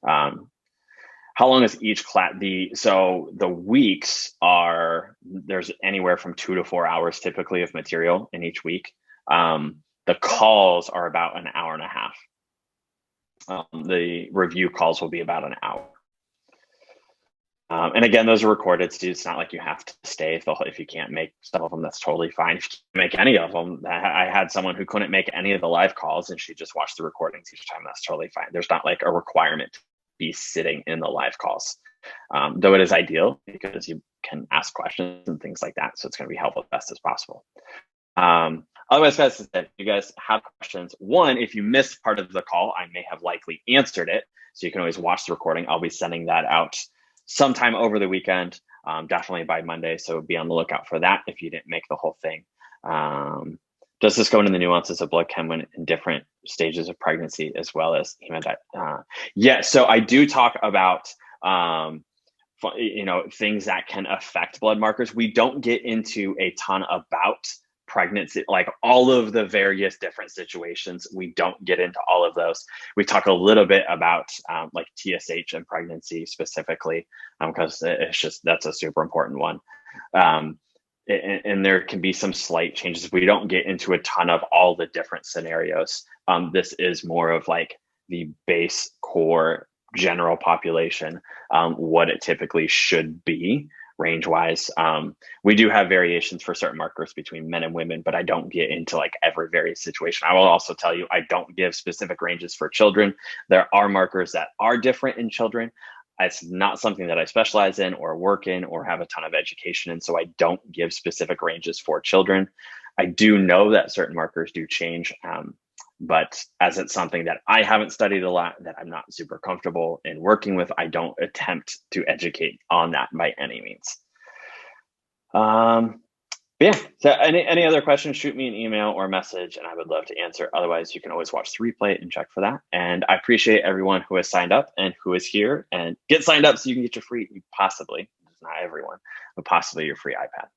How long is each class? So the weeks there's anywhere from 2 to 4 hours typically of material in each week. The calls are about an hour and a half. The review calls will be about an hour. And again, those are recorded, so it's not like you have to stay if you can't make some of them. That's totally fine. If you can't make any of them, I had someone who couldn't make any of the live calls, and she just watched the recordings each time. That's totally fine. There's not like a requirement to be sitting in the live calls, though it is ideal because you can ask questions and things like that. So it's going to be helpful as best as possible. Otherwise, guys, if you guys have questions, one, if you missed part of the call, I may have likely answered it. So you can always watch the recording. I'll be sending that out sometime over the weekend, definitely by Monday. So be on the lookout for that if you didn't make the whole thing. Does this go into the nuances of blood chem when in different stages of pregnancy as well as hemodialysis? Yeah, so I do talk about things that can affect blood markers. We don't get into a ton about pregnancy, like all of the various different situations. We don't get into all of those. We talk a little bit about like TSH and pregnancy specifically, because that's a super important one. And there can be some slight changes. We don't get into a ton of all the different scenarios. This is more of like the base core general population, what it typically should be range-wise. We do have variations for certain markers between men and women, but I don't get into like every various situation. I will also tell you, I don't give specific ranges for children. There are markers that are different in children. It's not something that I specialize in or work in or have a ton of education in, so I don't give specific ranges for children. I do know that certain markers do change, but as it's something that I haven't studied a lot, that I'm not super comfortable in working with, I don't attempt to educate on that by any means. But yeah, so any other questions, shoot me an email or a message and I would love to answer. Otherwise, you can always watch the replay and check for that. And I appreciate everyone who has signed up and who is here, and get signed up so you can get your free, possibly, not everyone, but possibly your free iPad.